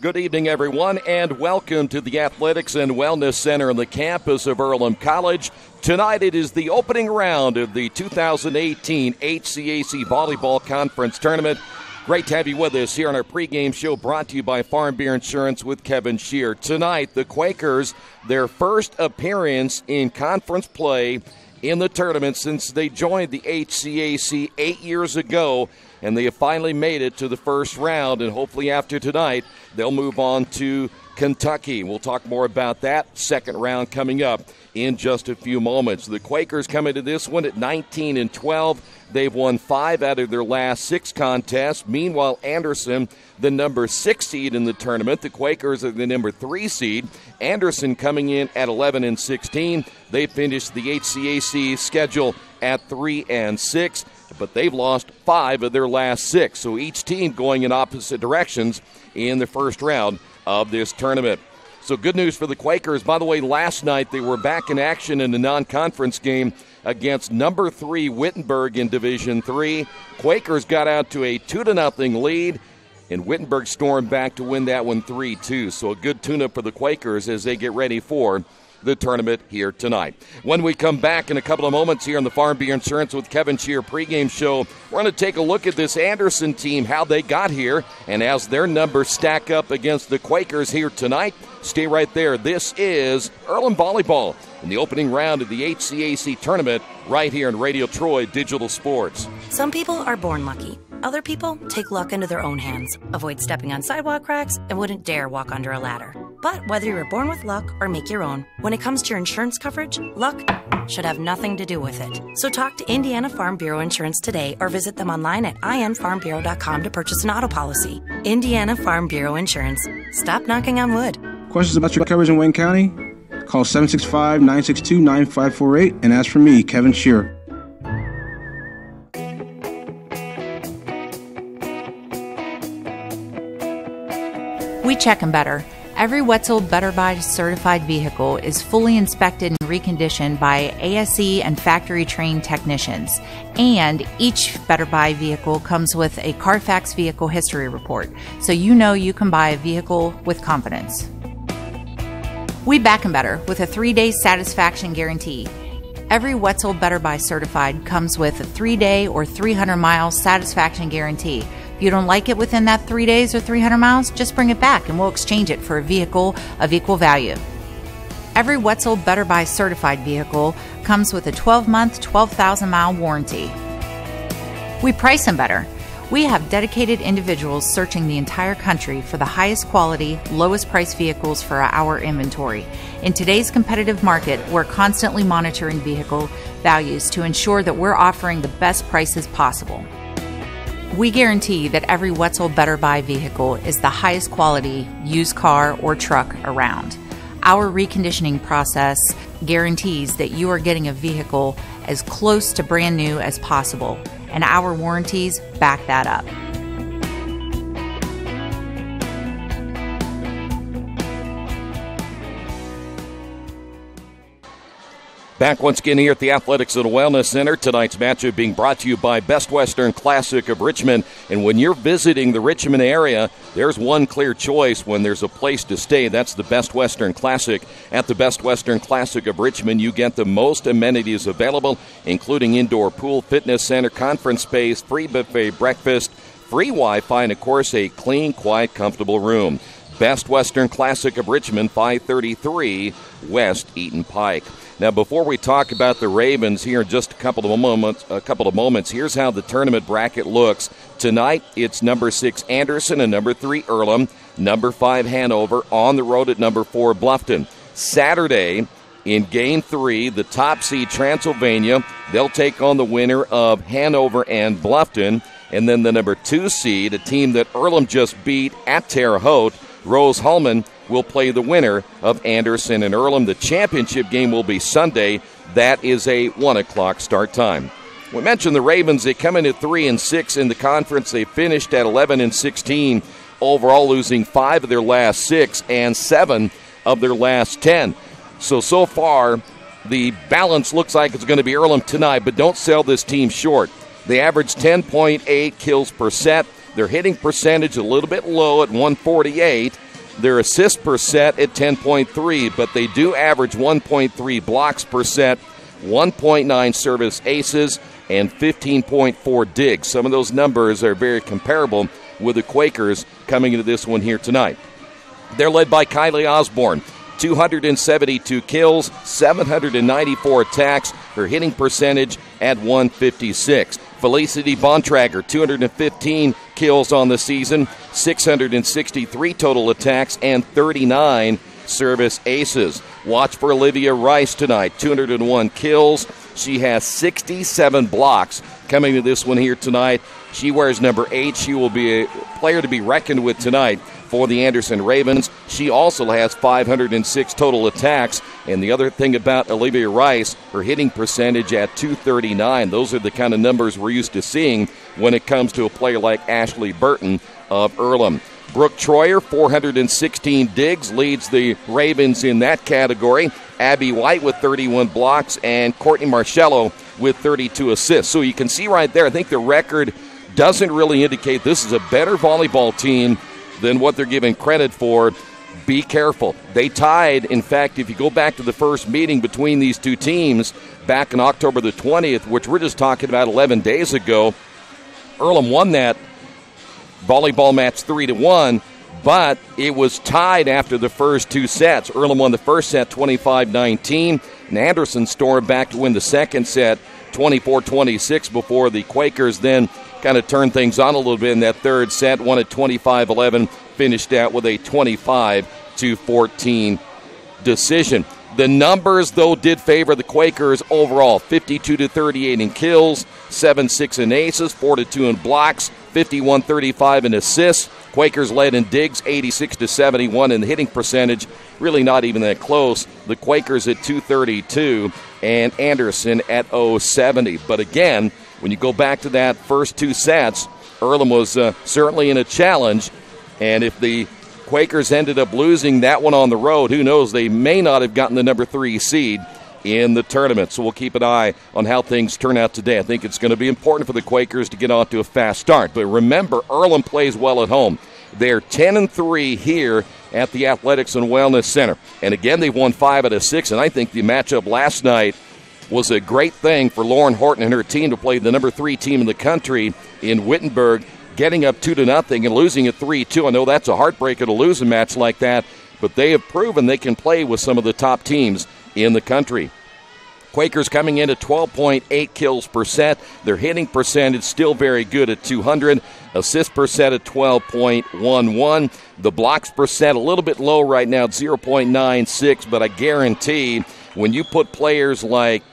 Good evening, everyone, and welcome to the Athletics and Wellness Center on the campus of Earlham College. Tonight it is the opening round of the 2018 Hcac Volleyball Conference Tournament. Great to have you with us here on our pregame show brought to you by Farm Bureau Insurance with Kevin Shear. Tonight, the Quakers, their first appearance in conference play in the tournament since they joined the Hcac 8 years ago, and they have finally made it to the first round, and hopefully after tonight they'll move on to Kentucky. We'll talk more about that second round coming up in just a few moments. The Quakers come into this one at 19-12. They've won 5 out of their last 6 contests. Meanwhile, Anderson, the number 6 seed in the tournament. The Quakers are the number 3 seed. Anderson coming in at 11-16. They finished the Hcac schedule at 3-6, but they've lost 5 of their last 6. So each team going in opposite directions in the first round of this tournament. So good news for the Quakers. By the way, last night they were back in action in a non-conference game against number 3 Wittenberg in Division III. Quakers got out to a 2-0 lead, and Wittenberg stormed back to win that one 3-2. So a good tune-up for the Quakers as they get ready for the tournament here tonight. When we come back in a couple of moments here on the Farm Bureau Insurance with Kevin Shear pregame show, we're going to take a look at this Anderson team, how they got here, and as their numbers stack up against the Quakers here tonight. Stay right there. This is Earlham Volleyball in the opening round of the Hcac tournament right here in Radio Troy Digital Sports. Some people are born lucky. Other people take luck into their own hands, avoid stepping on sidewalk cracks, and wouldn't dare walk under a ladder. But whether you were born with luck or make your own, when it comes to your insurance coverage, luck should have nothing to do with it. So talk to Indiana Farm Bureau Insurance today or visit them online at infarmbureau.com to purchase an auto policy. Indiana Farm Bureau Insurance. Stop knocking on wood. Questions about your coverage in Wayne County? Call 765-962-9548 and ask for me, Kevin Shear. We check them better. Every Wetzel Better Buy certified vehicle is fully inspected and reconditioned by ASE and factory-trained technicians. And each Better Buy vehicle comes with a Carfax vehicle history report, so you know you can buy a vehicle with confidence. We back 'em better with a 3-day satisfaction guarantee. Every Wetzel Better Buy certified comes with a 3-day or 300-mile satisfaction guarantee. If you don't like it within that 3 days or 300 miles, just bring it back and we'll exchange it for a vehicle of equal value. Every Wetzel Better Buy certified vehicle comes with a 12-month, 12,000-mile warranty. We price them better. We have dedicated individuals searching the entire country for the highest quality, lowest price vehicles for our inventory. In today's competitive market, we're constantly monitoring vehicle values to ensure that we're offering the best prices possible. We guarantee that every Wetzel Better Buy vehicle is the highest quality used car or truck around. Our reconditioning process guarantees that you are getting a vehicle as close to brand new as possible, and our warranties back that up. Back once again here at the Athletics and Wellness Center. Tonight's matchup being brought to you by Best Western Classic of Richmond. And when you're visiting the Richmond area, there's one clear choice when there's a place to stay. That's the Best Western Classic. At the Best Western Classic of Richmond, you get the most amenities available, including indoor pool, fitness center, conference space, free buffet breakfast, free Wi-Fi, and, of course, a clean, quiet, comfortable room. Best Western Classic of Richmond, 533 West Eaton Pike. Now, before we talk about the Ravens here in just a couple of moments, here's how the tournament bracket looks. Tonight, it's number 6 Anderson and number 3 Earlham, number 5 Hanover, on the road at number 4 Bluffton. Saturday, in Game 3, the top seed Transylvania, they'll take on the winner of Hanover and Bluffton, and then the number 2 seed, a team that Earlham just beat at Terre Haute, Rose-Hulman, will play the winner of Anderson and Earlham. The championship game will be Sunday. That is a 1 o'clock start time. We mentioned the Ravens. They come in at 3-6 in the conference. They finished at 11-16 overall, losing 5 of their last 6 and 7 of their last 10. So far, the balance looks like it's going to be Earlham tonight, but don't sell this team short. They average 10.8 kills per set. Their hitting percentage a little bit low at 148. their assists per set at 10.3, but they do average 1.3 blocks per set, 1.9 service aces, and 15.4 digs. Some of those numbers are very comparable with the Quakers coming into this one here tonight. They're led by Kylie Osborne. 272 kills, 794 attacks, her hitting percentage at 156. Felicity Bontrager, 215 kills on the season, 663 total attacks, and 39 service aces. Watch for Olivia Rice tonight, 201 kills. She has 67 blocks coming to this one here tonight. She wears number 8. She will be a player to be reckoned with tonight for the Anderson Ravens. She also has 506 total attacks. And the other thing about Olivia Rice, her hitting percentage at 239. Those are the kind of numbers we're used to seeing when it comes to a player like Ashley Burton of Earlham. Brooke Troyer, 416 digs, leads the Ravens in that category. Abby White with 31 blocks, and Courtney Marcello with 32 assists. So you can see right there, I think the record doesn't really indicate this is a better volleyball team than what they're given credit for. Be careful. They tied, in fact, if you go back to the first meeting between these two teams back on October the 20th, which we're just talking about 11 days ago, Earlham won that volleyball match 3-1, but it was tied after the first two sets. Earlham won the first set 25-19, and Anderson stormed back to win the second set 24-26 before the Quakers then kind of turned things on a little bit in that third set, won at 25-11, finished out with a 25-14 decision. The numbers, though, did favor the Quakers overall. 52-38 in kills, 7-6 in aces, 4-2 in blocks, 51-35 in assists. Quakers led in digs, 86-71 in the hitting percentage. Really not even that close. The Quakers at 232 and Anderson at 070. But again, when you go back to that first two sets, Earlham was certainly in a challenge. And if the Quakers ended up losing that one on the road, who knows, they may not have gotten the number 3 seed in the tournament. So we'll keep an eye on how things turn out today. I think it's going to be important for the Quakers to get off to a fast start. But remember, Earlham plays well at home. They're 10-3 here at the Athletics and Wellness Center. And again, they've won 5 out of 6, and I think the matchup last night was a great thing for Lauren Horton and her team to play the number 3 team in the country in Wittenberg, getting up 2-0 and losing at 3-2. I know that's a heartbreaker to lose a match like that, but they have proven they can play with some of the top teams in the country. Quakers coming in at 12.8 kills per set. Their hitting percentage still very good at 200. Assist per set at 12.11. The blocks per set a little bit low right now at 0.96, but I guarantee when you put players like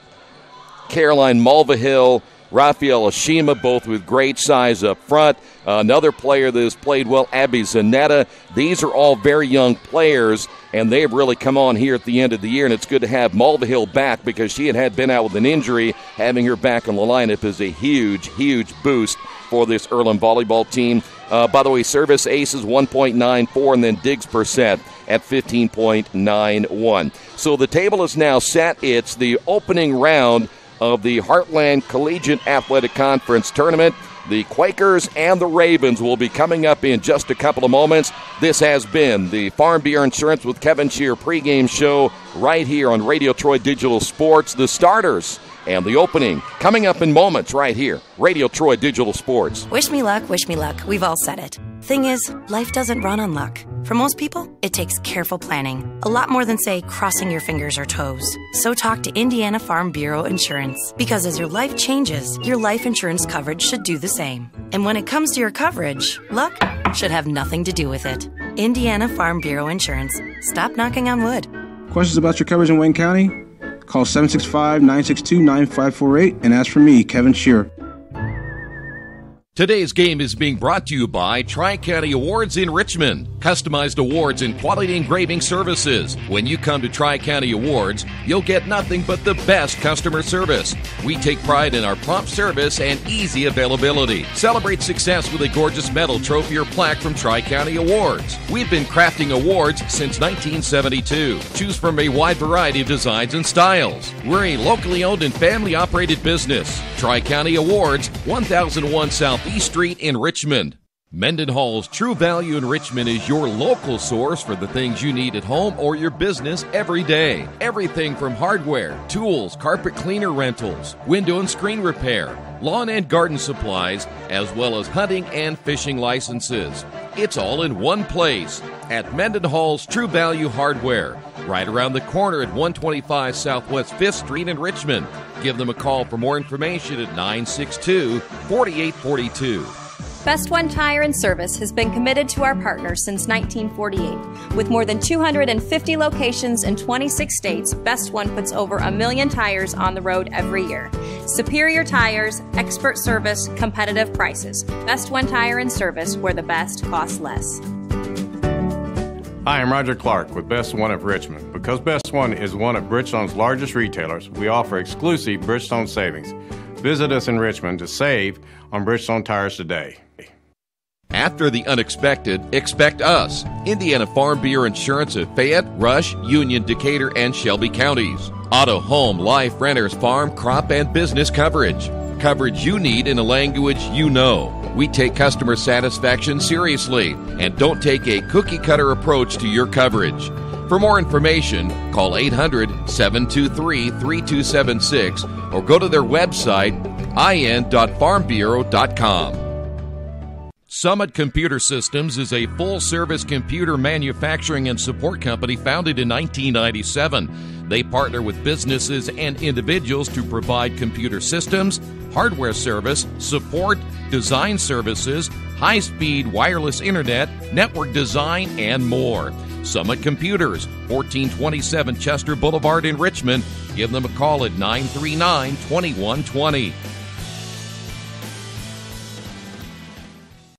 Caroline Mulvihill, Rafael Ashima, both with great size up front. Another player that has played well, Abby Zanetta. These are all very young players, and they have really come on here at the end of the year, and it's good to have Mulvihill back because she had been out with an injury. Having her back in the lineup is a huge, huge boost for this Earlham volleyball team. By the way, service aces 1.94, and then digs per set at 15.91. So the table is now set. It's the opening round of the Heartland Collegiate Athletic Conference Tournament. The Quakers and the Ravens will be coming up in just a couple of moments. This has been the Farm Bureau Insurance with Kevin Shear pregame show right here on Radio Troy Digital Sports. The starters and the opening coming up in moments right here. Radio Troy Digital Sports. Wish me luck, we've all said it. Thing is, life doesn't run on luck. For most people, it takes careful planning. A lot more than, say, crossing your fingers or toes. So talk to Indiana Farm Bureau Insurance. Because as your life changes, your life insurance coverage should do the same. And when it comes to your coverage, luck should have nothing to do with it. Indiana Farm Bureau Insurance. Stop knocking on wood. Questions about your coverage in Wayne County? Call 765-962-9548 and ask for me, Kevin Shear. Today's game is being brought to you by Tri-County Awards in Richmond. Customized awards and quality engraving services. When you come to Tri-County Awards, you'll get nothing but the best customer service. We take pride in our prompt service and easy availability. Celebrate success with a gorgeous medal, trophy, or plaque from Tri-County Awards. We've been crafting awards since 1972. Choose from a wide variety of designs and styles. We're a locally owned and family-operated business. Tri-County Awards, 1001 South East Street in Richmond. Mendenhall's True Value in Richmond is your local source for the things you need at home or your business every day. Everything from hardware, tools, carpet cleaner rentals, window and screen repair, lawn and garden supplies, as well as hunting and fishing licenses. It's all in one place at Mendenhall's True Value Hardware, right around the corner at 125 Southwest 5th Street in Richmond. Give them a call for more information at 962-4842. Best One Tire and Service has been committed to our partners since 1948. With more than 250 locations in 26 states, Best One puts over 1 million tires on the road every year. Superior tires, expert service, competitive prices. Best One Tire and Service, where the best costs less. Hi, I'm Roger Clark with Best One of Richmond. Because Best One is one of Bridgestone's largest retailers, we offer exclusive Bridgestone savings. Visit us in Richmond to save on Bridgestone tires today. After the unexpected, expect us. Indiana Farm Bureau Insurance of Fayette, Rush, Union, Decatur, and Shelby counties. Auto, home, life, renters, farm, crop, and business coverage. Coverage you need in a language you know. We take customer satisfaction seriously and don't take a cookie-cutter approach to your coverage. For more information, call 800-723-3276 or go to their website, in.farmbureau.com. Summit Computer Systems is a full-service computer manufacturing and support company founded in 1997. They partner with businesses and individuals to provide computer systems, hardware service, support, design services, high-speed wireless internet, network design, and more. Summit Computers, 1427 Chester Boulevard in Richmond. Give them a call at 939-2120.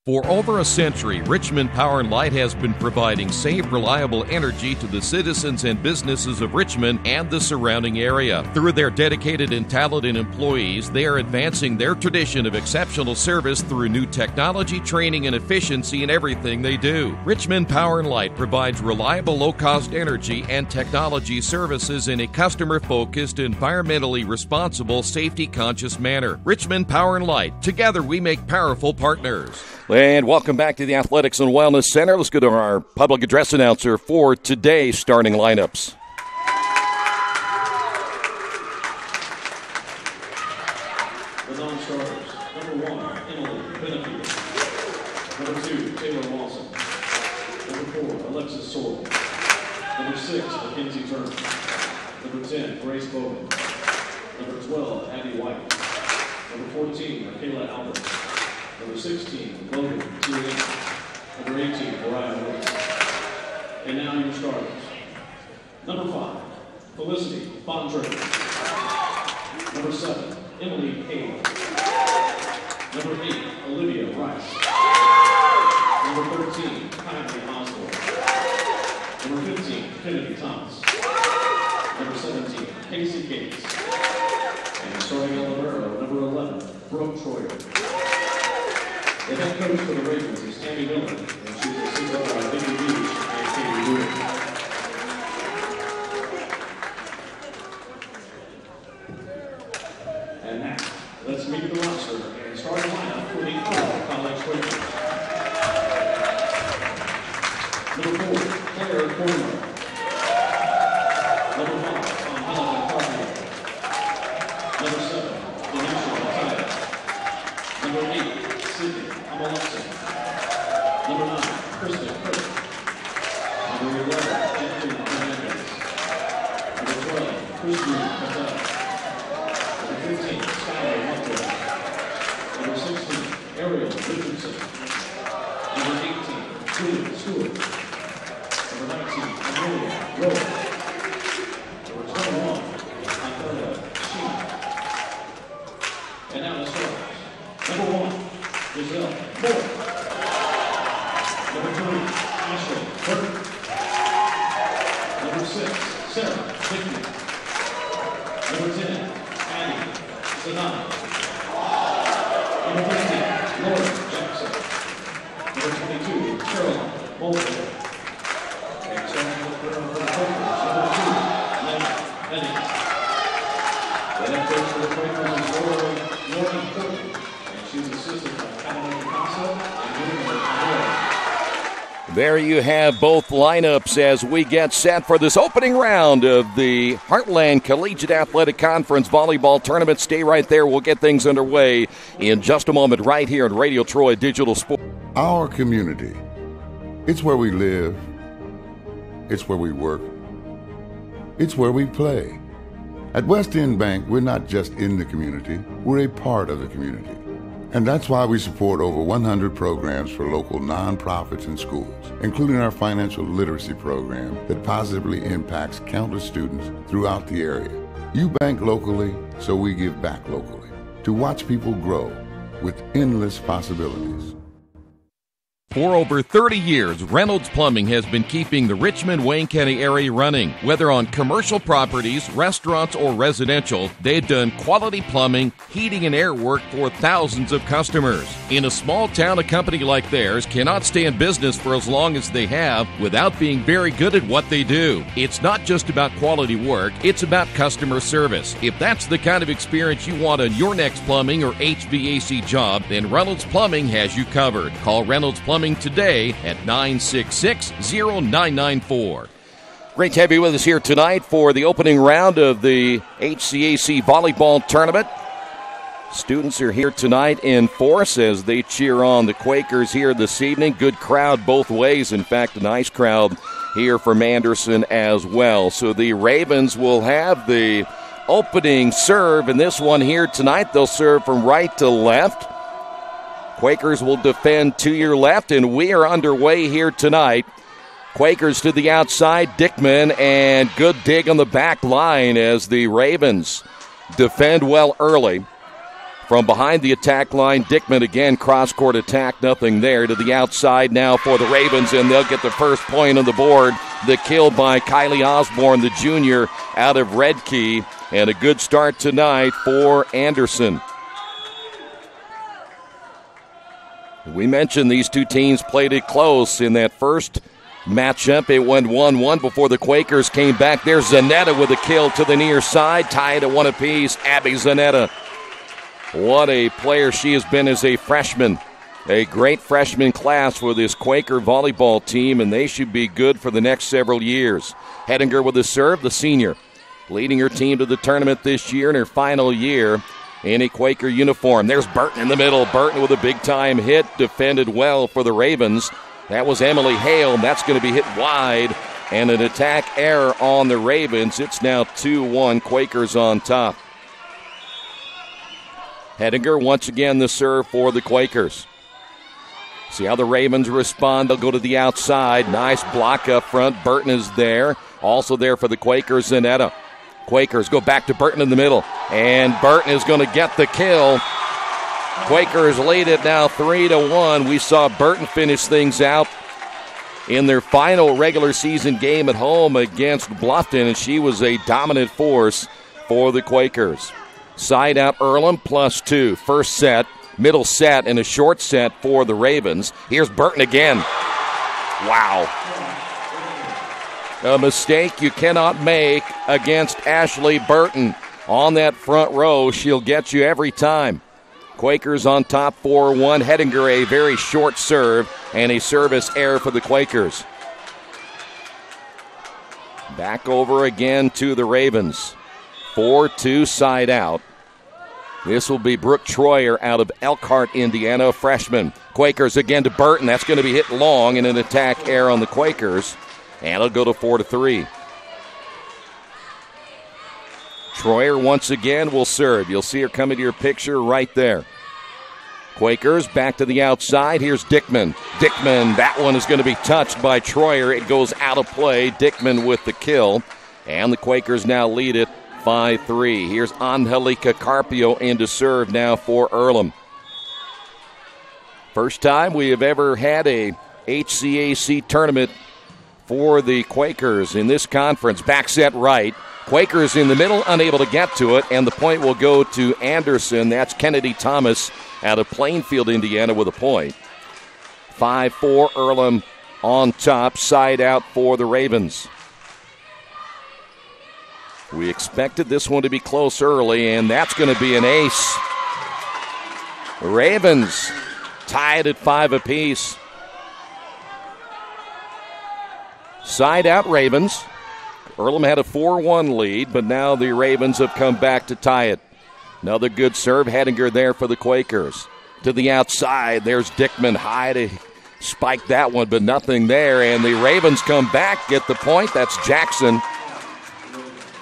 For over a century, Richmond Power & Light has been providing safe, reliable energy to the citizens and businesses of Richmond and the surrounding area. Through their dedicated and talented employees, they are advancing their tradition of exceptional service through new technology, training, and efficiency in everything they do. Richmond Power & Light provides reliable, low-cost energy and technology services in a customer-focused, environmentally responsible, safety-conscious manner. Richmond Power & Light. Together we make powerful partners. And welcome back to the Athletics and Wellness Center. Let's go to our public address announcer for today's starting lineups. The non-starters, number 1, Emily Benefield. Number 2, Taylor Lawson. Number 4, Alexis Sorrell. Number 6, Mackenzie Turner. Number 10, Grace Bowman. Number 12, Abby White. Number 14, Michaela Albert. Number 16, Logan Tierney. Number 18, Mariah Williams. And now your starters. Number 5, Felicity Bondre. Number 7, Emily Hale. Number 8, Olivia Rice. Number 13, Kylie Osborne. Number 15, Kennedy Thomas. Number 17, Casey Gates. And starting on the barrel, number 11, Brooke Troyer. The head coach for the Ravens is Tammy Miller, and she's assisted by Vicky Beach and Katie Wood. And now, let's meet the roster and start the lineup for the Earlham College Quakers. Number 4, Claire Cornwell. Number 5, Angelica Carpenter. Number 7, Denisha Mataya. Number 8, Sydney Amalexi. Number 9, Kristen Kirk. Number 11, Anthony Hernandez. Number 12, Christy Patel. Number 15, Skylar Montgomery. Number 16, Ariel Richardson. Number 18, Julia Stewart. Number 19, Amelia Rowe. Number 21, Antonio Sheen. And now the starters. Number 1, Giselle Moore. Number 3, Ashley Burke. Number 6, Sarah Dickman. Number 10, Annie Zanani. Number 15, Laura Jackson. Number 22, Caroline Bolton. And starting with the Quakers, number 2, Lynn Bennett. The head coach for the Quakers is Lauren Porter. She's assisted by Catalina Picasso and William There you have both lineups as we get set for this opening round of the Heartland Collegiate Athletic Conference Volleyball Tournament. Stay right there. We'll get things underway in just a moment right here on Radio Troy Digital Sports. Our community. It's where we live. It's where we work. It's where we play. At West End Bank, we're not just in the community, we're a part of the community. And that's why we support over 100 programs for local nonprofits and schools, including our financial literacy program that positively impacts countless students throughout the area. You bank locally, so we give back locally to watch people grow with endless possibilities. For over 30 years, Reynolds Plumbing has been keeping the Richmond-Wayne County area running. Whether on commercial properties, restaurants, or residential, they've done quality plumbing, heating, and air work for thousands of customers. In a small town, a company like theirs cannot stay in business for as long as they have without being very good at what they do. It's not just about quality work, it's about customer service. If that's the kind of experience you want on your next plumbing or HVAC job, then Reynolds Plumbing has you covered. Call Reynolds Plumbing today at 966-0994. Great to have you with us here tonight for the opening round of the HCAC Volleyball Tournament. Students are here tonight in force as they cheer on the Quakers here this evening. Good crowd both ways. In fact, a nice crowd here from Anderson as well. So the Ravens will have the opening serve in this one here tonight. They'll serve from right to left. Quakers will defend to your left, and we are underway here tonight. Quakers to the outside, Dickman, and good dig on the back line as the Ravens defend well early. From behind the attack line, Dickman again, cross-court attack, nothing there. To the outside now for the Ravens, and they'll get the first point on the board. The kill by Kylie Osborne, the junior, out of Red Key, and a good start tonight for Anderson. We mentioned these two teams played it close in that first matchup. It went 1-1 before the Quakers came back. There's Zanetta with a kill to the near side, tied at one apiece. Abby Zanetta. What a player she has been as a freshman. A great freshman class for this Quaker volleyball team, and they should be good for the next several years. Hedinger with a serve, the senior, leading her team to the tournament this year in her final year in a Quaker uniform. There's Burton in the middle. Burton with a big-time hit, defended well for the Ravens. That was Emily Hale, and that's going to be hit wide, and an attack error on the Ravens. It's now 2-1, Quakers on top. Hedinger once again the serve for the Quakers. See how the Ravens respond. They'll go to the outside. Nice block up front. Burton is there. Also there for the Quakers, Zanetta. Quakers go back to Burton in the middle, and Burton is going to get the kill. Quakers lead it now 3-1. We saw Burton finish things out in their final regular season game at home against Bluffton, and she was a dominant force for the Quakers. Side out Earlham +2. First set, middle set, and a short set for the Ravens. Here's Burton again. Wow. A mistake you cannot make against Ashley Burton. On that front row, she'll get you every time. Quakers on top 4-1. Hedinger a very short serve and a service error for the Quakers. Back over again to the Ravens. 4-2 side out. This will be Brooke Troyer out of Elkhart, Indiana, freshman. Quakers again to Burton. That's going to be hit long and an attack error on the Quakers. And it'll go to 4-3. Troyer once again will serve. You'll see her coming to your picture right there. Quakers back to the outside. Here's Dickman. Dickman, that one is going to be touched by Troyer. It goes out of play. Dickman with the kill. And the Quakers now lead it 5-3. Here's Angelica Carpio in to serve now for Earlham. First time we have ever had a HCAC tournament for the Quakers in this conference. Back set right. Quakers in the middle, unable to get to it, and the point will go to Anderson. That's Kennedy Thomas out of Plainfield, Indiana, with a point. 5-4, Earlham on top, side out for the Ravens. We expected this one to be close early, and that's going to be an ace. The Ravens tied at 5 apiece. Side out Ravens. Earlham had a 4-1 lead, but now the Ravens have come back to tie it. Another good serve. Hedinger there for the Quakers. To the outside, there's Dickman high to spike that one, but nothing there. And the Ravens come back, get the point. That's Jackson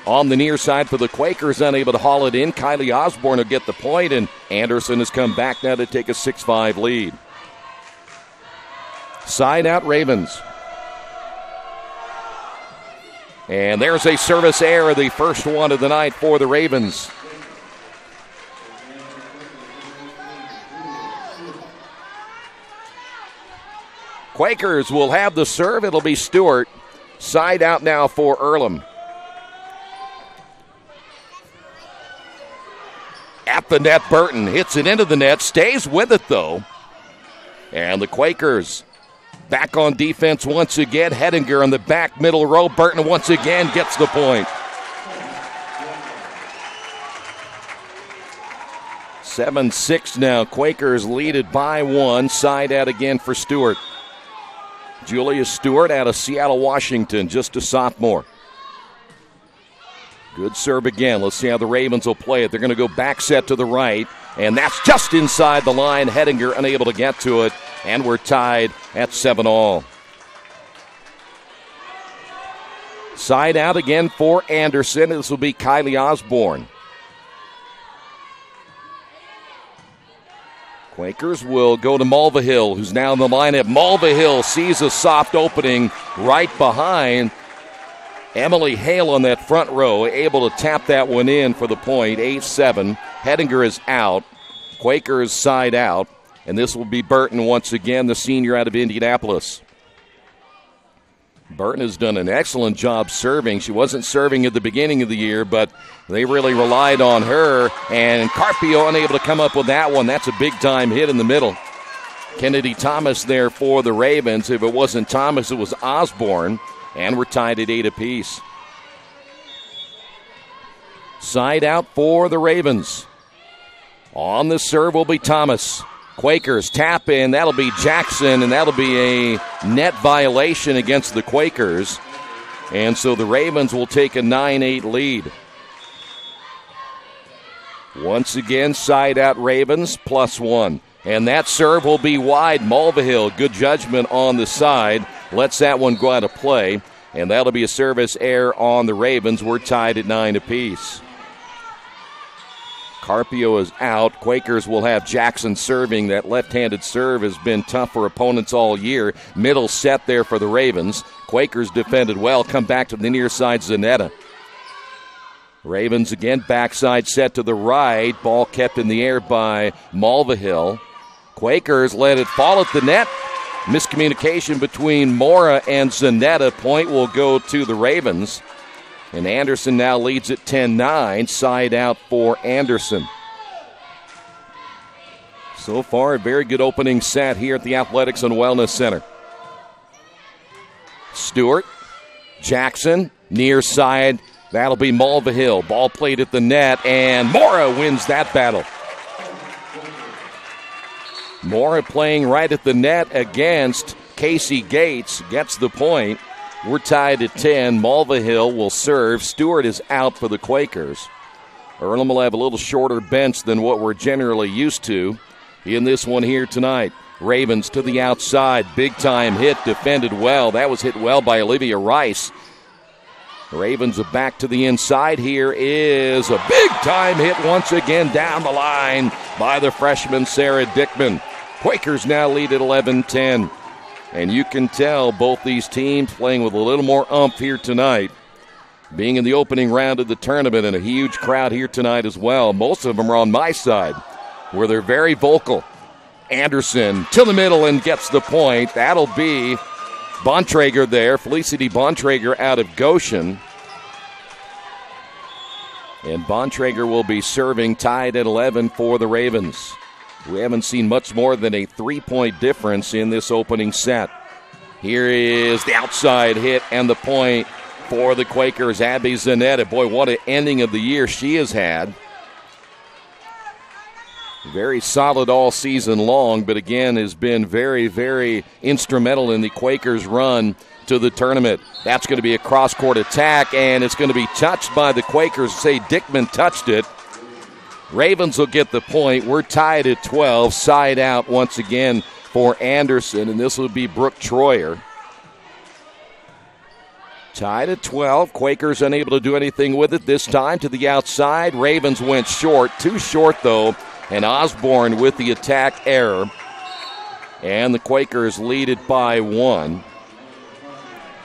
on the near side for the Quakers, unable to haul it in. Kylie Osborne will get the point, and Anderson has come back now to take a 6-5 lead. Side out Ravens. And there's a service error, the first one of the night for the Ravens. Quakers will have the serve. It'll be Stewart. Side out now for Earlham. At the net, Burton hits it into the net, stays with it though. And the Quakers back on defense once again. Hedinger on the back middle row. Burton once again gets the point. 7-6 now. Quakers lead it by 1. Side out again for Stewart. Julia Stewart out of Seattle, Washington, just a sophomore. Good serve again. Let's see how the Ravens will play it. They're going to go back set to the right, and that's just inside the line. Hedinger unable to get to it, and we're tied at 7-all. Side out again for Anderson. This will be Kylie Osborne. Quakers will go to Mulvihill, who's now in the lineup. Mulvihill sees a soft opening right behind Emily Hale on that front row, able to tap that one in for the point. 8-7. Hedinger is out. Quakers side out. And this will be Burton once again, the senior out of Indianapolis. Burton has done an excellent job serving. She wasn't serving at the beginning of the year, but they really relied on her. And Carpio unable to come up with that one. That's a big-time hit in the middle. Kennedy Thomas there for the Ravens. If it wasn't Thomas, it was Osborne. And we're tied at 8 apiece. Side out for the Ravens. On the serve will be Thomas. Quakers tap in. That'll be Jackson, and that'll be a net violation against the Quakers. And so the Ravens will take a 9-8 lead. Once again, side out Ravens, +1. And that serve will be wide. Mulvihill, good judgment on the side. Lets that one go out of play. And that'll be a service error on the Ravens. We're tied at 9 apiece. Carpio is out. Quakers will have Jackson serving. That left-handed serve has been tough for opponents all year. Middle set there for the Ravens. Quakers defended well. Come back to the near side, Zanetta. Ravens again, backside set to the right. Ball kept in the air by Mulvihill. Quakers let it fall at the net. Miscommunication between Mora and Zanetta. Point will go to the Ravens. And Anderson now leads at 10-9. Side out for Anderson. So far, a very good opening set here at the Athletics and Wellness Center. Stewart, Jackson, near side. That'll be Mulvihill. Ball played at the net, and Mora wins that battle. Mora playing right at the net against Casey Gates. Gets the point. We're tied at 10. Mulvihill will serve. Stewart is out for the Quakers. Earlham will have a little shorter bench than what we're generally used to in this one here tonight. Ravens to the outside. Big-time hit, defended well. That was hit well by Olivia Rice. Ravens are back to the inside. Here is a big-time hit once again down the line by the freshman Sarah Dickman. Quakers now lead at 11-10. And you can tell both these teams playing with a little more oomph here tonight. Being in the opening round of the tournament and a huge crowd here tonight as well. Most of them are on my side, where they're very vocal. Anderson to the middle and gets the point. That'll be Bontrager there. Felicity Bontrager out of Goshen. And Bontrager will be serving, tied at 11 for the Ravens. We haven't seen much more than a 3-point difference in this opening set. Here is the outside hit and the point for the Quakers. Abby Zanetta. Boy, what an ending of the year she has had. Very solid all season long, but again has been very, very instrumental in the Quakers' run to the tournament. That's going to be a cross-court attack, and it's going to be touched by the Quakers. Say Dickman touched it. Ravens will get the point. We're tied at 12. Side out once again for Anderson, and this will be Brooke Troyer. Tied at 12. Quakers unable to do anything with it this time to the outside. Ravens went short. Too short, though, and Osborne with the attack error. And the Quakers lead it by 1.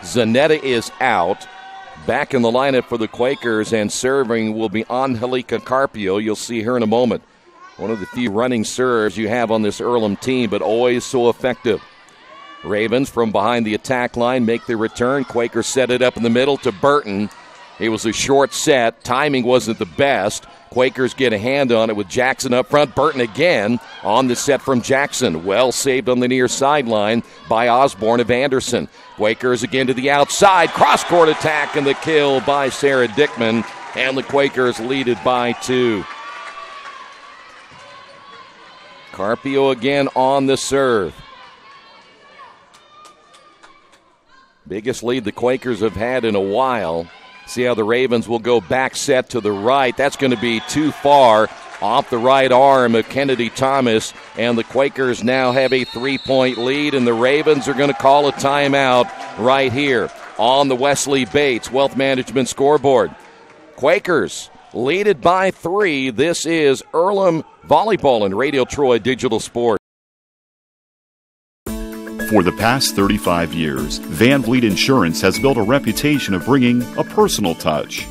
Zanetta is out. Back in the lineup for the Quakers, and serving will be Angelica Carpio. You'll see her in a moment. One of the few running serves you have on this Earlham team, but always so effective. Ravens from behind the attack line make the return. Quakers set it up in the middle to Burton. It was a short set. Timing wasn't the best. Quakers get a hand on it with Jackson up front. Burton again on the set from Jackson. Well saved on the near sideline by Osborne of Anderson. Quakers again to the outside. Cross-court attack and the kill by Sarah Dickman. And the Quakers lead it by 2. Carpio again on the serve. Biggest lead the Quakers have had in a while. See how the Ravens will go back set to the right. That's going to be too far off the right arm of Kennedy Thomas. And the Quakers now have a 3-point lead, and the Ravens are going to call a timeout right here on the Wesley Bates Wealth Management scoreboard. Quakers lead it by 3. This is Earlham Volleyball and Radio Troy Digital Sports. For the past 35 years, Van Vliet Insurance has built a reputation of bringing a personal touch.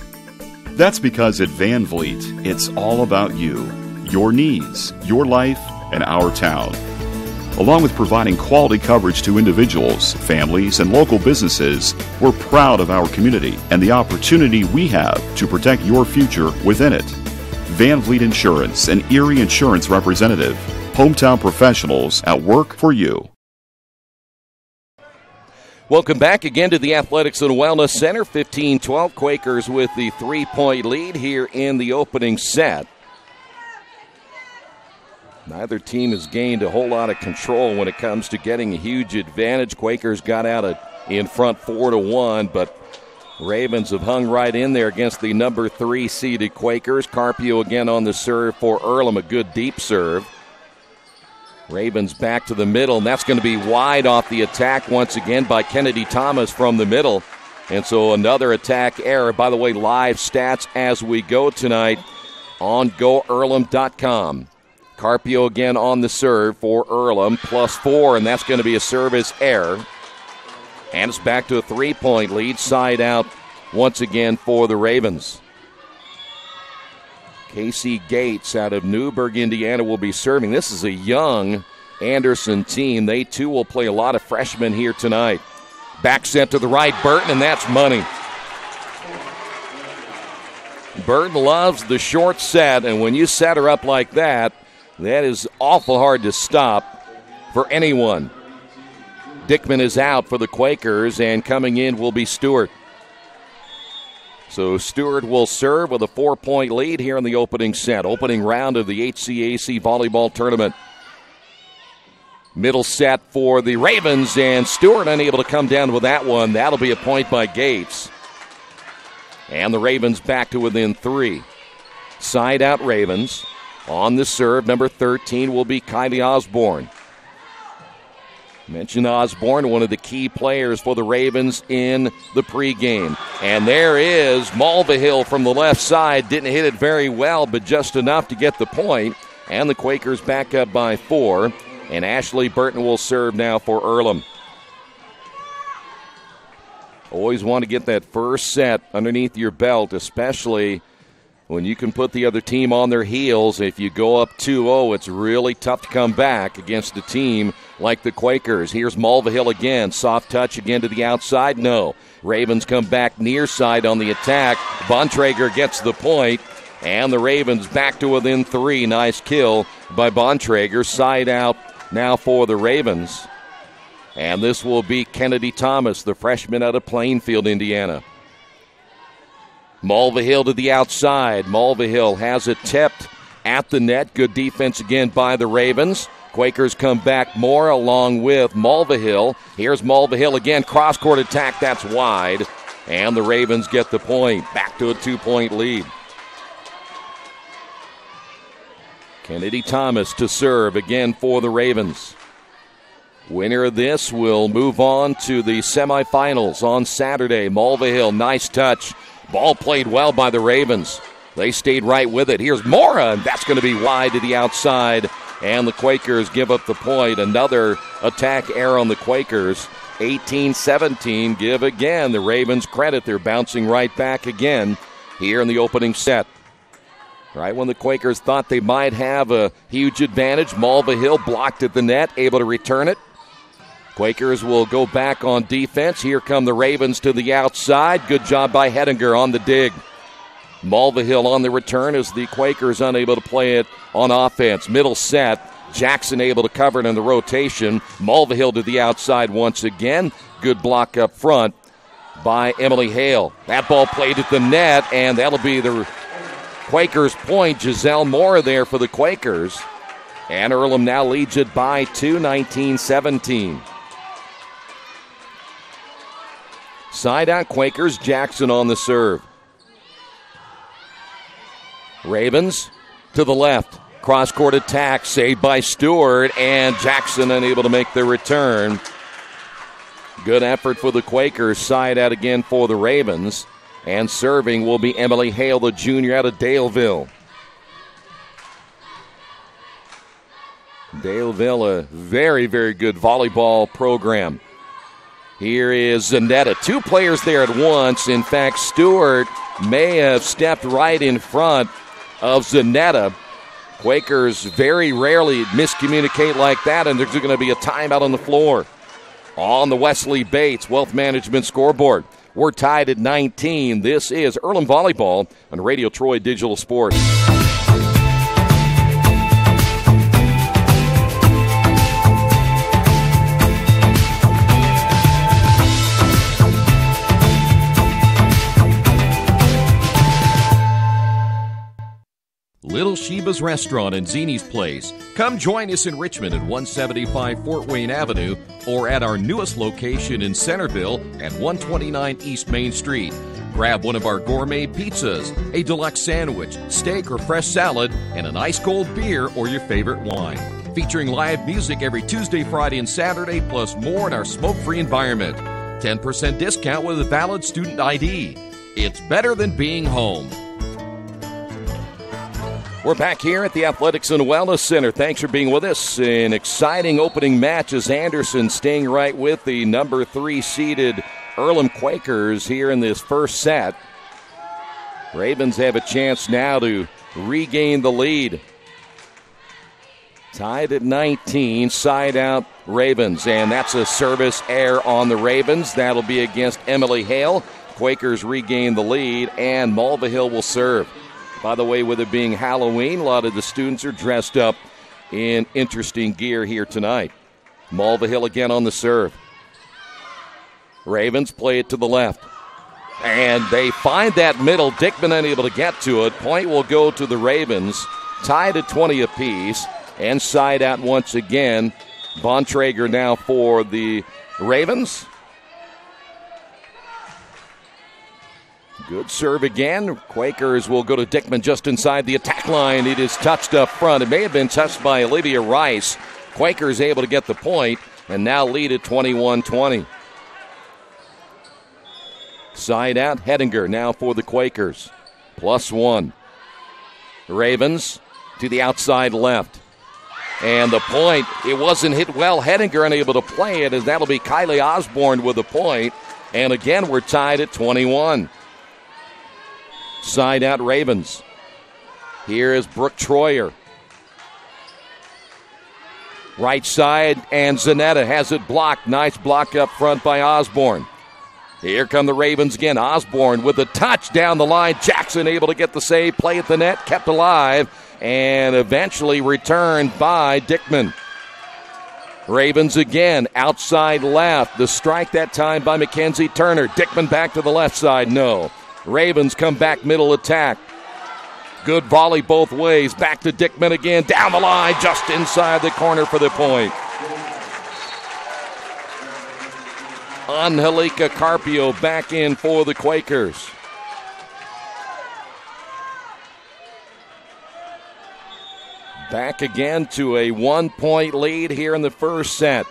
That's because at Van Vliet, it's all about you, your needs, your life, and our town. Along with providing quality coverage to individuals, families, and local businesses, we're proud of our community and the opportunity we have to protect your future within it. Van Vliet Insurance, an Erie Insurance representative. Hometown professionals at work for you. Welcome back again to the Athletics and Wellness Center. 15-12 Quakers with the 3-point lead here in the opening set. Neither team has gained a whole lot of control when it comes to getting a huge advantage. Quakers got out in front 4-1, but Ravens have hung right in there against the number 3 seeded Quakers. Carpio again on the serve for Earlham, a good deep serve. Ravens back to the middle, and that's going to be wide off the attack once again by Kennedy Thomas from the middle. And so another attack error. By the way, live stats as we go tonight on GoEarlham.com. Carpio again on the serve for Earlham, +4, and that's going to be a service error. And it's back to a 3-point lead, side out once again for the Ravens. Casey Gates out of Newburgh, Indiana, will be serving. This is a young Anderson team. They, too, will play a lot of freshmen here tonight. Back set to the right, Burton, and that's money. Burton loves the short set, and when you set her up like that, that is awful hard to stop for anyone. Dickman is out for the Quakers, and coming in will be Stewart. So Stewart will serve with a 4-point lead here in the opening set. Opening round of the HCAC volleyball tournament. Middle set for the Ravens, and Stewart unable to come down with that one. That'll be a point by Gates. And the Ravens back to within 3. Side out Ravens. On the serve, number 13 will be Kylie Osborne. Mentioned Osborne, one of the key players for the Ravens in the pregame. And there is Mulvihill from the left side. Didn't hit it very well, but just enough to get the point. And the Quakers back up by 4. And Ashley Burton will serve now for Earlham. Always want to get that first set underneath your belt, especially when you can put the other team on their heels. If you go up 2-0, it's really tough to come back against a team like the Quakers. Here's Mulvihill again. Soft touch again to the outside. No. Ravens come back near side on the attack. Bontrager gets the point, and the Ravens back to within 3. Nice kill by Bontrager. Side out now for the Ravens. And this will be Kennedy Thomas, the freshman out of Plainfield, Indiana. Mulvihill to the outside. Mulvihill has it tipped at the net. Good defense again by the Ravens. Quakers come back more along with Mulvihill. Here's Mulvihill again. Cross-court attack. That's wide. And the Ravens get the point. Back to a 2-point lead. Kennedy Thomas to serve again for the Ravens. Winner of this will move on to the semifinals on Saturday. Mulvihill, nice touch. Ball played well by the Ravens. They stayed right with it. Here's Mora, and that's going to be wide to the outside. And the Quakers give up the point. Another attack error on the Quakers. 18-17. Give again the Ravens credit. They're bouncing right back again here in the opening set. Right when the Quakers thought they might have a huge advantage, Mulvihill blocked at the net, able to return it. Quakers will go back on defense. Here come the Ravens to the outside. Good job by Hedinger on the dig. Mulvihill on the return as the Quakers unable to play it on offense. Middle set. Jackson able to cover it in the rotation. Mulvihill to the outside once again. Good block up front by Emily Hale. That ball played at the net, and that'll be the Quakers' point. Giselle Mora there for the Quakers. And Earlham now leads it by 2, 19-17. Side out Quakers, Jackson on the serve. Ravens to the left. Cross-court attack, saved by Stewart, and Jackson unable to make the return. Good effort for the Quakers. Side out again for the Ravens. And serving will be Emily Hale, the junior out of Daleville. Daleville, a very, very good volleyball program. Here is Zanetta. Two players there at once. In fact, Stewart may have stepped right in front of Zanetta. Quakers very rarely miscommunicate like that, and there's going to be a timeout on the floor. On the Wesley Bates Wealth Management scoreboard, we're tied at 19. This is Earlham Volleyball on Radio Troy Digital Sports. Little Sheba's Restaurant and Zini's Place. Come join us in Richmond at 175 Fort Wayne Avenue or at our newest location in Centerville at 129 East Main Street. Grab one of our gourmet pizzas, a deluxe sandwich, steak or fresh salad, and an ice-cold beer or your favorite wine. Featuring live music every Tuesday, Friday, and Saturday, plus more in our smoke-free environment. 10% discount with a valid student ID. It's better than being home. We're back here at the Athletics and Wellness Center. Thanks for being with us. An exciting opening match as Anderson staying right with the number 3 seeded Earlham Quakers here in this first set. Ravens have a chance now to regain the lead. Tied at 19, side out Ravens, and that's a service error on the Ravens. That'll be against Emily Hale. Quakers regain the lead, and Mulvihill will serve. By the way, with it being Halloween, a lot of the students are dressed up in interesting gear here tonight. Mulvihill again on the serve. Ravens play it to the left. And they find that middle. Dickman unable to get to it. Point will go to the Ravens. Tied at 20 apiece. And side out once again. Bontrager now for the Ravens. Good serve again. Quakers will go to Dickman just inside the attack line. It is touched up front. It may have been touched by Olivia Rice. Quakers able to get the point and now lead at 21-20. Side out, Hedinger now for the Quakers. +1. Ravens to the outside left. And the point, it wasn't hit well. Hedinger unable to play it, as that'll be Kylie Osborne with the point. And again, we're tied at 21. Side out Ravens. Here is Brooke Troyer. Right side, and Zanetta has it blocked. Nice block up front by Osborne. Here come the Ravens again. Osborne with the touch down the line. Jackson able to get the save. Play at the net, kept alive, and eventually returned by Dickman. Ravens again, outside left. The strike that time by Mackenzie Turner. Dickman back to the left side, no. Ravens come back middle attack. Good volley both ways. Back to Dickman again. Down the line, just inside the corner for the point. Angelica Carpio back in for the Quakers. Back again to a 1-point lead here in the first set.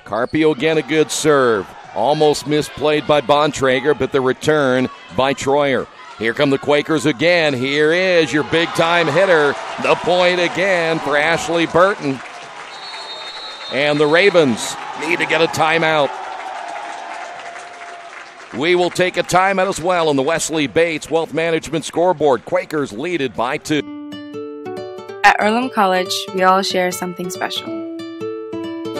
Carpio again, a good serve. Almost misplayed by Bontrager, but the return by Troyer. Here come the Quakers again. Here is your big-time hitter. The point again for Ashley Burton. And the Ravens need to get a timeout. We will take a timeout as well on the Wesley Bates Wealth Management scoreboard. Quakers lead it by 2. At Earlham College, we all share something special.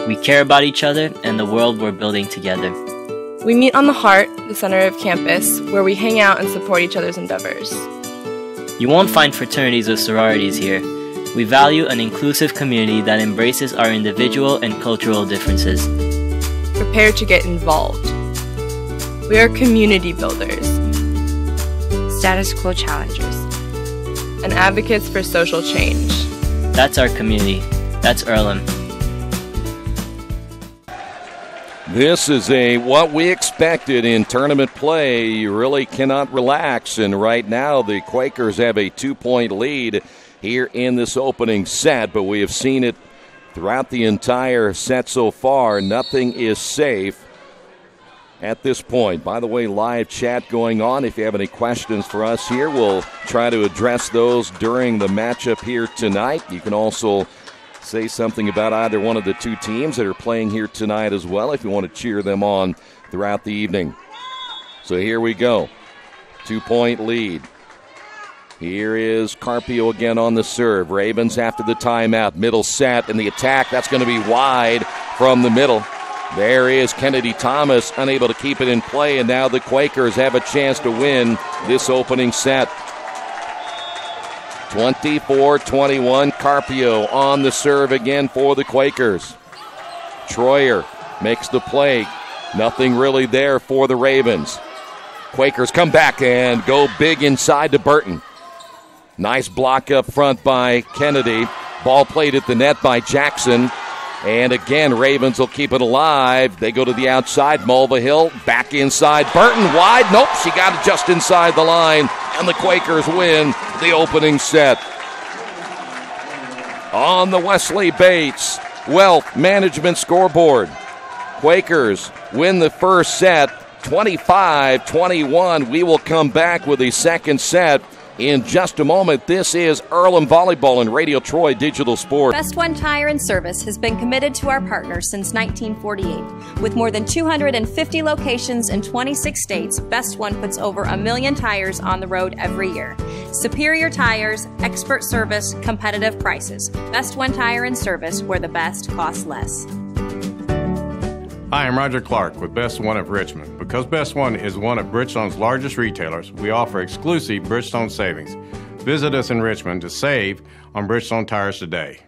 We care about each other and the world we're building together. We meet on the Heart, the center of campus, where we hang out and support each other's endeavors. You won't find fraternities or sororities here. We value an inclusive community that embraces our individual and cultural differences. Prepare to get involved. We are community builders, status quo challengers, and advocates for social change. That's our community. That's Earlham. This is what we expected in tournament play. You really cannot relax, and right now the Quakers have a 2-point lead here in this opening set, but we have seen it throughout the entire set so far. Nothing is safe at this point. By the way, live chat going on. If you have any questions for us here, we'll try to address those during the matchup here tonight. You can also say something about either one of the two teams that are playing here tonight as well if you want to cheer them on throughout the evening. So here we go. 2-point lead. Here is Carpio again on the serve. Ravens after the timeout. Middle set, and the attack, that's going to be wide from the middle. There is Kennedy Thomas, unable to keep it in play, and now the Quakers have a chance to win this opening set. 24-21, Carpio on the serve again for the Quakers. Troyer makes the play. Nothing really there for the Ravens. Quakers come back and go big inside to Burton. Nice block up front by Kennedy. Ball played at the net by Jackson. And again, Ravens will keep it alive. They go to the outside. Mulvihill back inside. Burton wide. Nope, she got it just inside the line. And the Quakers win the opening set. On the Wesley Bates Wealth Management scoreboard, Quakers win the first set 25-21. We will come back with a second set in just a moment. This is Earlham Volleyball and Radio Troy Digital Sports. Best One Tire and Service has been committed to our partners since 1948. With more than 250 locations in 26 states, Best One puts over 1 million tires on the road every year. Superior tires, expert service, competitive prices. Best One Tire and Service, where the best costs less. Hi, I'm Roger Clark with Best One of Richmond. Because Best One is one of Bridgestone's largest retailers, we offer exclusive Bridgestone savings. Visit us in Richmond to save on Bridgestone tires today.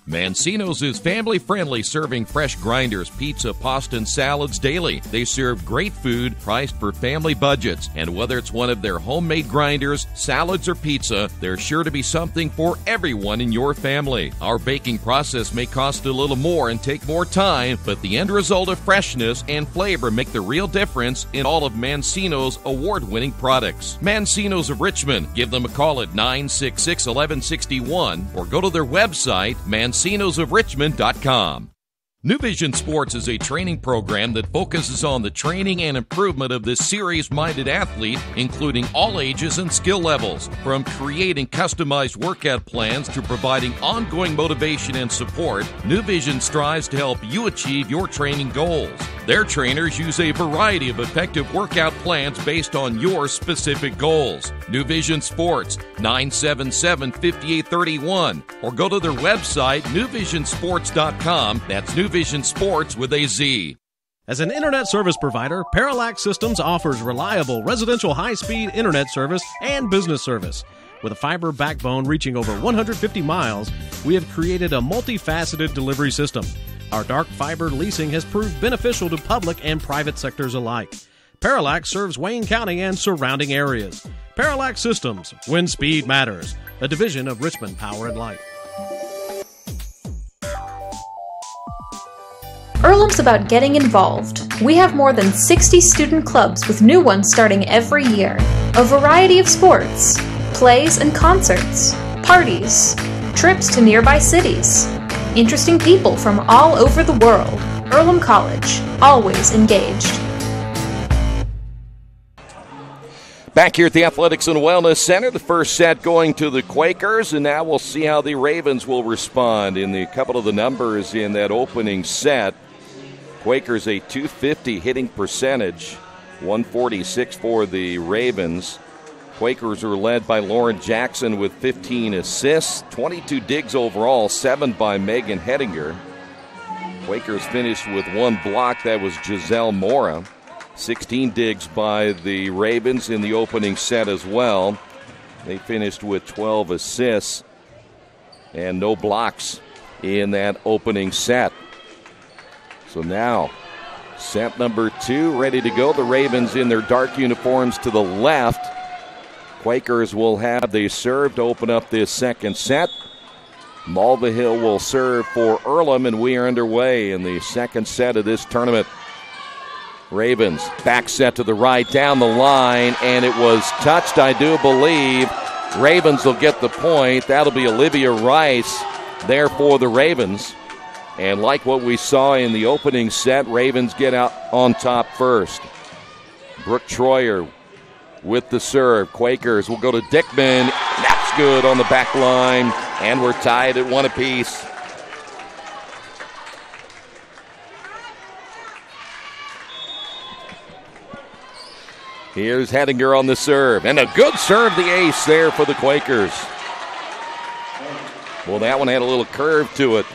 Mancino's is family-friendly, serving fresh grinders, pizza, pasta, and salads daily. They serve great food priced for family budgets. And whether it's one of their homemade grinders, salads, or pizza, there's sure to be something for everyone in your family. Our baking process may cost a little more and take more time, but the end result of freshness and flavor make the real difference in all of Mancino's award-winning products. Mancino's of Richmond. Give them a call at 966-1161 or go to their website, mancinosofrichmond.com. New Vision Sports is a training program that focuses on the training and improvement of the serious-minded athlete, including all ages and skill levels. From creating customized workout plans to providing ongoing motivation and support, New Vision strives to help you achieve your training goals. Their trainers use a variety of effective workout plans based on your specific goals. New Vision Sports, 977-5831, or go to their website, newvisionsports.com. That's New Vision Sports with a Z. As an internet service provider, Parallax Systems offers reliable residential high-speed internet service and business service. With a fiber backbone reaching over 150 miles, we have created a multifaceted delivery system. Our dark fiber leasing has proved beneficial to public and private sectors alike. Parallax serves Wayne County and surrounding areas. Parallax Systems, when speed matters, a division of Richmond Power and Light. Earlham's about getting involved. We have more than 60 student clubs with new ones starting every year. A variety of sports, plays and concerts, parties, trips to nearby cities. Interesting people from all over the world. Earlham College, always engaged. Back here at the Athletics and Wellness Center, the first set going to the Quakers, and now we'll see how the Ravens will respond in a couple of the numbers in that opening set. Quakers a .250 hitting percentage, 146 for the Ravens. Quakers are led by Lauren Jackson with 15 assists, 22 digs overall, 7 by Megan Hettinger. Quakers finished with 1 block, that was Giselle Mora. 16 digs by the Ravens in the opening set as well. They finished with 12 assists and no blocks in that opening set. So now, set number 2 ready to go. The Ravens in their dark uniforms to the left. Quakers will have the serve to open up this second set. Malva Hill will serve for Earlham, and we are underway in the second set of this tournament. Ravens back set to the right down the line, and it was touched, I do believe. Ravens will get the point. That'll be Olivia Rice there for the Ravens. And like what we saw in the opening set, Ravens get out on top first. Brooke Troyer with the serve. Quakers will go to Dickman. That's good on the back line, and we're tied at 1 apiece. Here's Hettinger on the serve, and a good serve, the ace there for the Quakers. Well, that one had a little curve to it.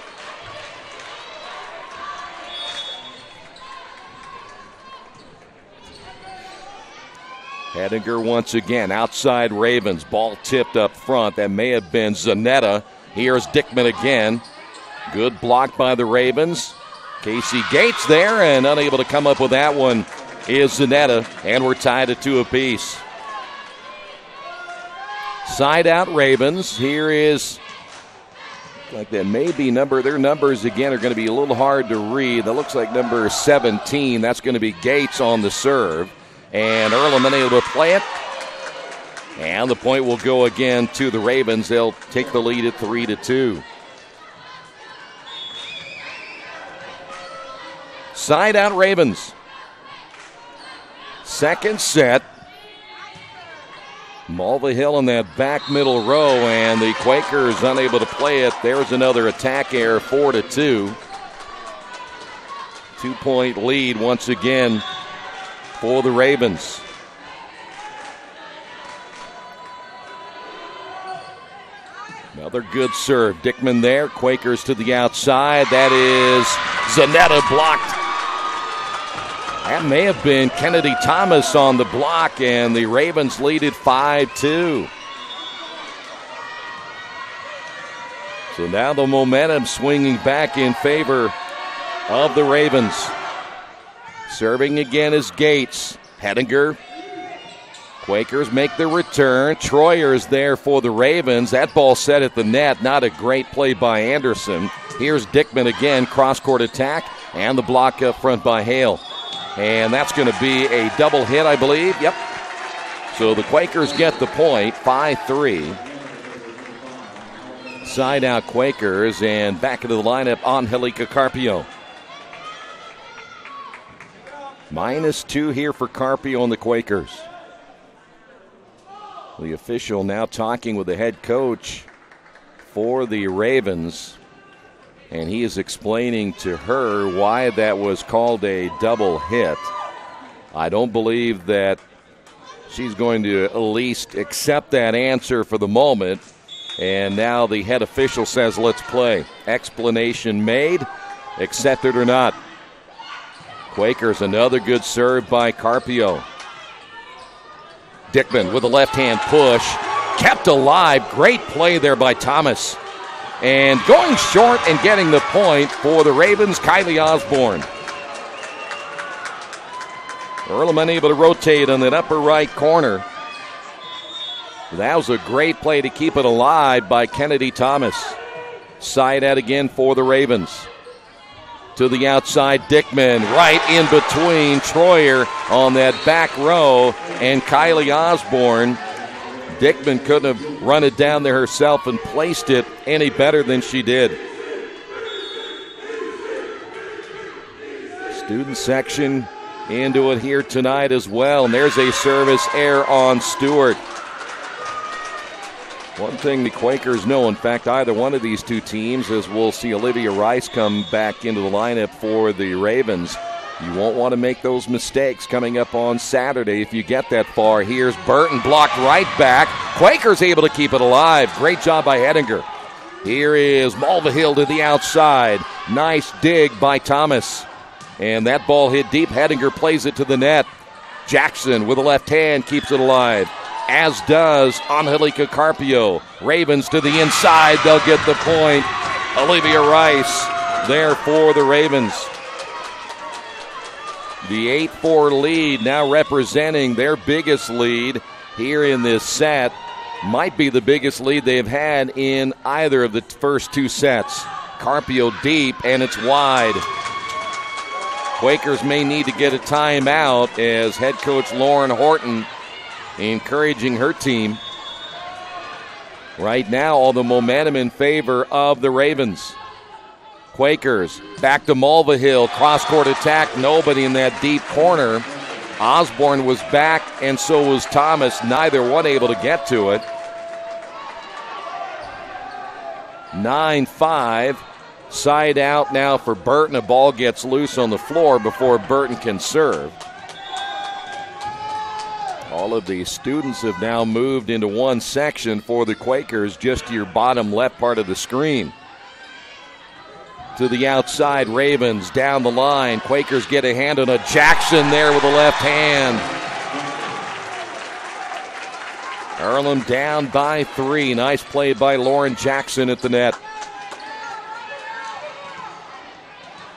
Hettinger once again, outside Ravens, ball tipped up front. That may have been Zanetta. Here's Dickman again. Good block by the Ravens. Casey Gates there, and unable to come up with that one is Zanetta, and we're tied at 2 apiece. Side out Ravens. Here is, like that may be their numbers again are going to be a little hard to read. That looks like number 17. That's going to be Gates on the serve. And Earlham unable to play it. And the point will go again to the Ravens. They'll take the lead at 3-2. Side out Ravens. Second set. Malva Hill in that back middle row, and the Quakers unable to play it. There's another attack error, 4-2. 2-point lead once again for the Ravens. Another good serve. Dickman there. Quakers to the outside. That is Zanetta blocked. That may have been Kennedy Thomas on the block, and the Ravens lead it 5-2. So now the momentum swinging back in favor of the Ravens. Serving again is Gates. Hettinger. Quakers make the return. Troyer's there for the Ravens. That ball set at the net. Not a great play by Anderson. Here's Dickman again. Cross-court attack. And the block up front by Hale. And that's going to be a double hit, I believe. Yep. So the Quakers get the point. 5-3. Side out Quakers. And back into the lineup, Angelica Carpio. -2 here for Carpio on the Quakers. The official now talking with the head coach for the Ravens, and he is explaining to her why that was called a double hit. I don't believe that she's going to at least accept that answer for the moment, and now the head official says, let's play. Explanation made, accept it or not. Quakers, another good serve by Carpio. Dickman with a left-hand push. Kept alive. Great play there by Thomas. And going short and getting the point for the Ravens, Kylie Osborne. Earlham unable to rotate on that upper right corner. That was a great play to keep it alive by Kennedy Thomas. Side out again for the Ravens. To the outside, Dickman right in between Troyer on that back row and Kylie Osborne. Dickman couldn't have run it down there herself and placed it any better than she did. Student section into it here tonight as well. And there's a service error on Stewart. One thing the Quakers know, in fact, either one of these two teams, as we'll see Olivia Rice come back into the lineup for the Ravens, you won't want to make those mistakes coming up on Saturday if you get that far. Here's Burton, blocked right back. Quakers able to keep it alive. Great job by Hedinger. Here is Mulvihill to the outside. Nice dig by Thomas. And that ball hit deep. Hedinger plays it to the net. Jackson with the left hand keeps it alive, as does Angelica Carpio. Ravens to the inside. They'll get the point. Olivia Rice there for the Ravens. The 8-4 lead now representing their biggest lead here in this set. Might be the biggest lead they've had in either of the first two sets. Carpio deep, and it's wide. Quakers may need to get a timeout as head coach Lauren Horton encouraging her team. Right now, all the momentum in favor of the Ravens. Quakers back to Mulvihill. Cross-court attack. Nobody in that deep corner. Osborne was back, and so was Thomas. Neither one able to get to it. 9-5. Side out now for Burton. A ball gets loose on the floor before Burton can serve. All of the students have now moved into one section for the Quakers, just to your bottom left part of the screen. To the outside, Ravens down the line. Quakers get a hand on a Jackson there with the left hand. Earlham down by 3. Nice play by Lauren Jackson at the net.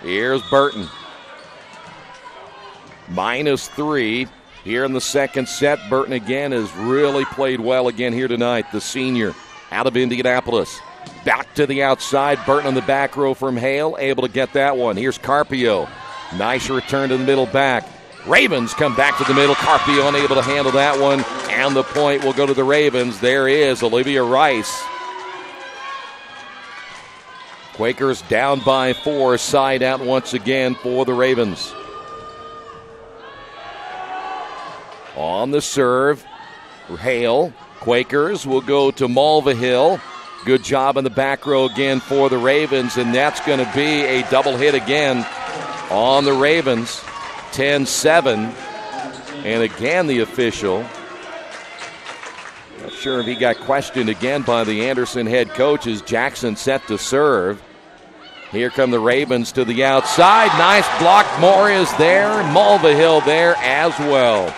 Here's Burton. -3 here in the second set. Burton again has really played well again here tonight. The senior out of Indianapolis. Back to the outside. Burton on the back row from Hale. Able to get that one. Here's Carpio. Nice return to the middle back. Ravens come back to the middle. Carpio unable to handle that one. And the point will go to the Ravens. There is Olivia Rice. Quakers down by 4. Side out once again for the Ravens. On the serve, Hale. Quakers will go to Mulvihill. Good job in the back row again for the Ravens, and that's going to be a double hit again on the Ravens. 10-7. And again, the official, not sure if he got questioned again by the Anderson head coach, as Jackson set to serve. Here come the Ravens to the outside. Nice block. Moore is there. Mulvihill there as well.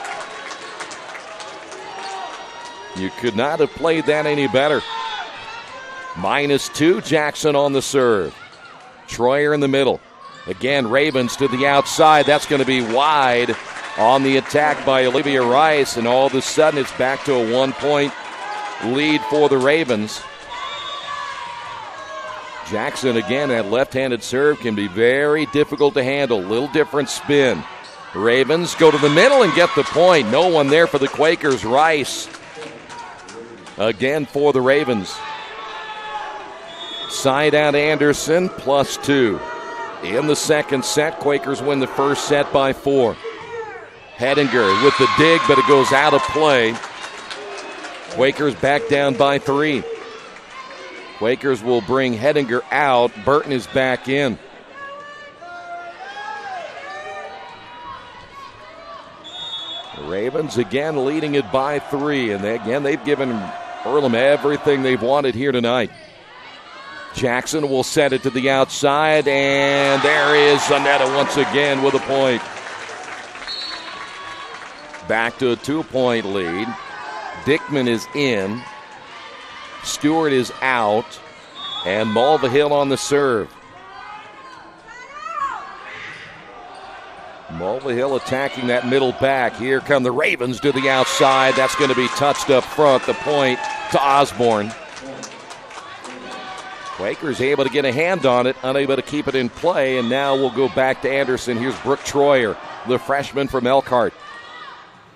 You could not have played that any better. -2, Jackson on the serve. Troyer in the middle. Again, Ravens to the outside. That's going to be wide on the attack by Olivia Rice, and all of a sudden it's back to a 1-point lead for the Ravens. Jackson, again, that left-handed serve can be very difficult to handle. Little different spin. Ravens go to the middle and get the point. No one there for the Quakers. Rice again for the Ravens. Side out Anderson, +2. In the second set, Quakers win the first set by 4. Hedinger with the dig, but it goes out of play. Quakers back down by 3. Quakers will bring Hedinger out. Burton is back in. The Ravens again leading it by 3. And they've given Earlham everything they've wanted here tonight. Jackson will set it to the outside, and there is Zanetta once again with a point. Back to a 2-point lead. Dickman is in. Stewart is out. And Mulvihill on the serve. Mulvihill attacking that middle back. Here come the Ravens to the outside. That's going to be touched up front. The point to Osborne. Quakers able to get a hand on it, unable to keep it in play, and now we'll go back to Anderson. Here's Brooke Troyer, the freshman from Elkhart.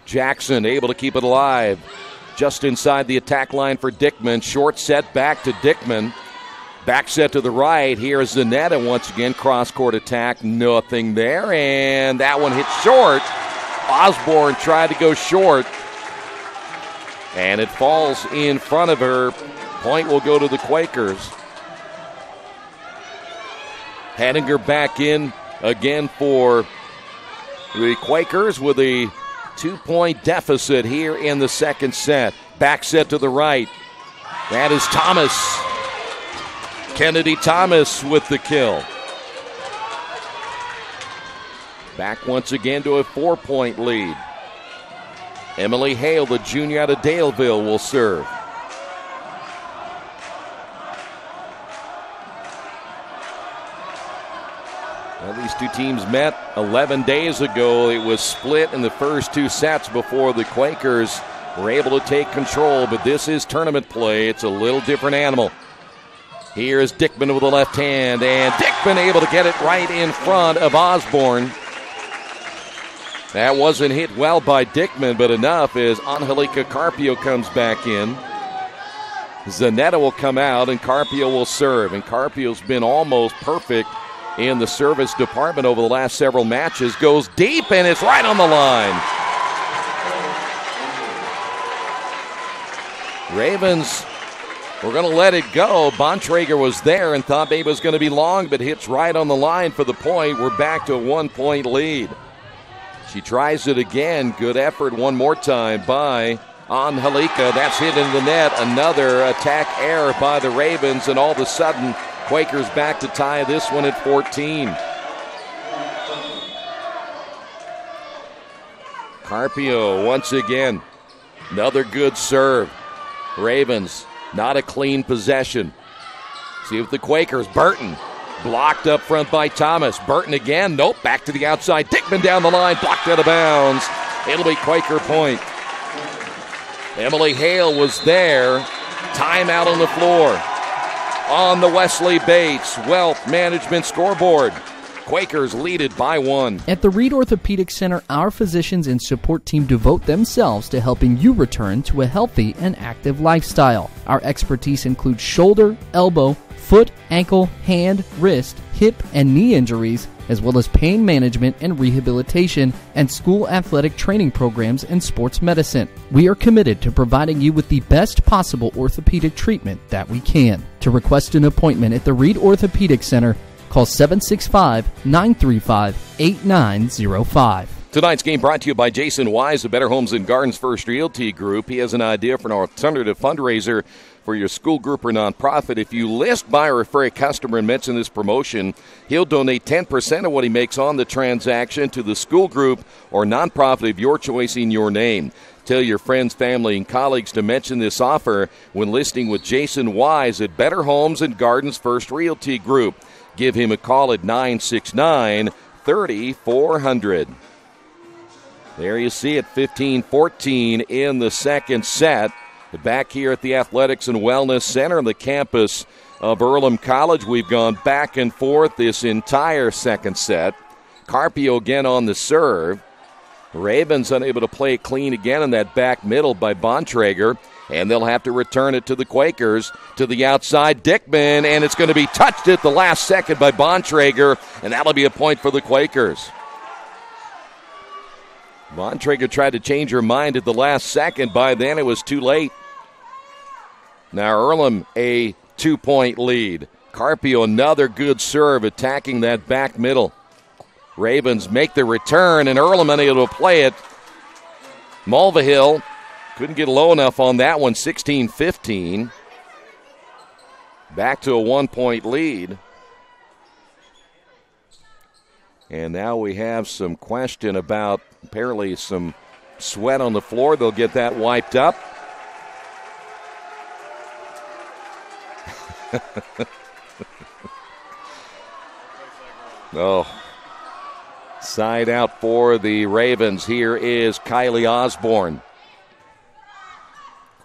Jackson able to keep it alive. Just inside the attack line for Dickman. Short set back to Dickman. Back set to the right. Here is Zanetta once again. Cross-court attack. Nothing there. And that one hit short. Osborne tried to go short. And it falls in front of her. Point will go to the Quakers. Henninger back in again for the Quakers with a 2-point deficit here in the second set. Back set to the right. That is Thomas. Kennedy Thomas with the kill. Back once again to a 4-point lead. Emily Hale, the junior out of Daleville, will serve. Well, these two teams met 11 days ago. It was split in the first two sets before the Quakers were able to take control, but this is tournament play. It's a little different animal. Here's Dickman with the left hand, and Dickman able to get it right in front of Osborne. That wasn't hit well by Dickman, but enough as Angelica Carpio comes back in. Zanetta will come out, and Carpio will serve. And Carpio's been almost perfect in the service department over the last several matches. Goes deep, and it's right on the line. Ravens, we're going to let it go. Bontrager was there and thought maybe it was going to be long, but hits right on the line for the point. We're back to a 1-point lead. She tries it again. Good effort one more time by Angelica. That's hit in the net. Another attack error by the Ravens, and all of a sudden, Quakers back to tie this one at 14. Carpio once again. Another good serve. Ravens, not a clean possession. See if the Quakers, Burton, blocked up front by Thomas. Burton again, nope, back to the outside. Dickman down the line, blocked out of bounds. It'll be Quaker point. Emily Hale was there. Timeout on the floor. On the Wesley Bates Wealth Management scoreboard. Quakers lead it by 1. At the Reed Orthopedic Center, our physicians and support team devote themselves to helping you return to a healthy and active lifestyle. Our expertise includes shoulder, elbow, foot, ankle, hand, wrist, hip, and knee injuries, as well as pain management and rehabilitation, and school athletic training programs and sports medicine. We are committed to providing you with the best possible orthopedic treatment that we can. To request an appointment at the Reed Orthopedic Center, call 765-935-8905. Tonight's game brought to you by Jason Wise of Better Homes and Gardens First Realty Group. He has an idea for an alternative fundraiser for your school group or nonprofit. If you list, buy, or refer a customer and mention this promotion, he'll donate 10% of what he makes on the transaction to the school group or nonprofit of your choice in your name. Tell your friends, family, and colleagues to mention this offer when listing with Jason Wise at Better Homes and Gardens First Realty Group. Give him a call at 969-3400. There you see it, 15-14 in the second set. Back here at the Athletics and Wellness Center on the campus of Earlham College. We've gone back and forth this entire second set. Carpio again on the serve. Ravens unable to play it clean again in that back middle by Bontrager. And they'll have to return it to the Quakers. To the outside, Dickman, and it's going to be touched at the last second by Bontrager, and that'll be a point for the Quakers. Bontrager tried to change her mind at the last second. By then, it was too late. Now Earlham, a 2-point lead. Carpio, another good serve, attacking that back middle. Ravens make the return, and Earlham unable to play it. Mulvihill couldn't get low enough on that one, 16-15. Back to a 1-point lead. And now we have some question about apparently some sweat on the floor. They'll get that wiped up. Oh. Side out for the Ravens. Here is Kylie Osborne.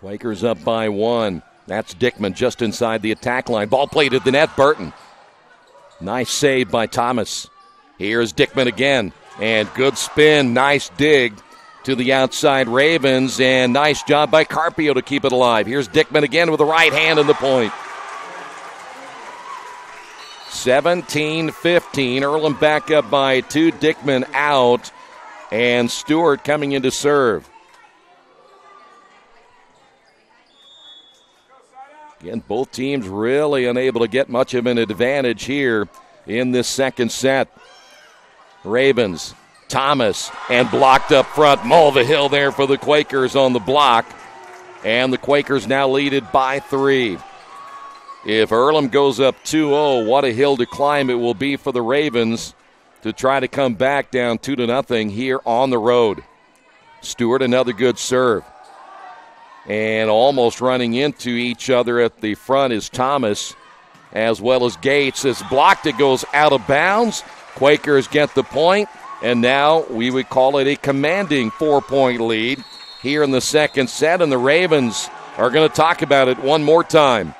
Quakers up by 1. That's Dickman just inside the attack line. Ball played at the net. Burton. Nice save by Thomas. Here's Dickman again. And good spin. Nice dig to the outside Ravens. And nice job by Carpio to keep it alive. Here's Dickman again with the right hand and the point. 17-15. Earlham back up by 2. Dickman out. And Stewart coming in to serve. Again, both teams really unable to get much of an advantage here in this second set. Ravens, Thomas, and blocked up front. Mulvihill there for the Quakers on the block. And the Quakers now lead it by 3. If Earlham goes up 2-0, what a hill to climb it will be for the Ravens to try to come back down 2-0 here on the road. Stewart, another good serve. And almost running into each other at the front is Thomas, as well as Gates. It's blocked. It goes out of bounds. Quakers get the point, and now we would call it a commanding 4-point lead here in the second set, and the Ravens are going to talk about it one more time.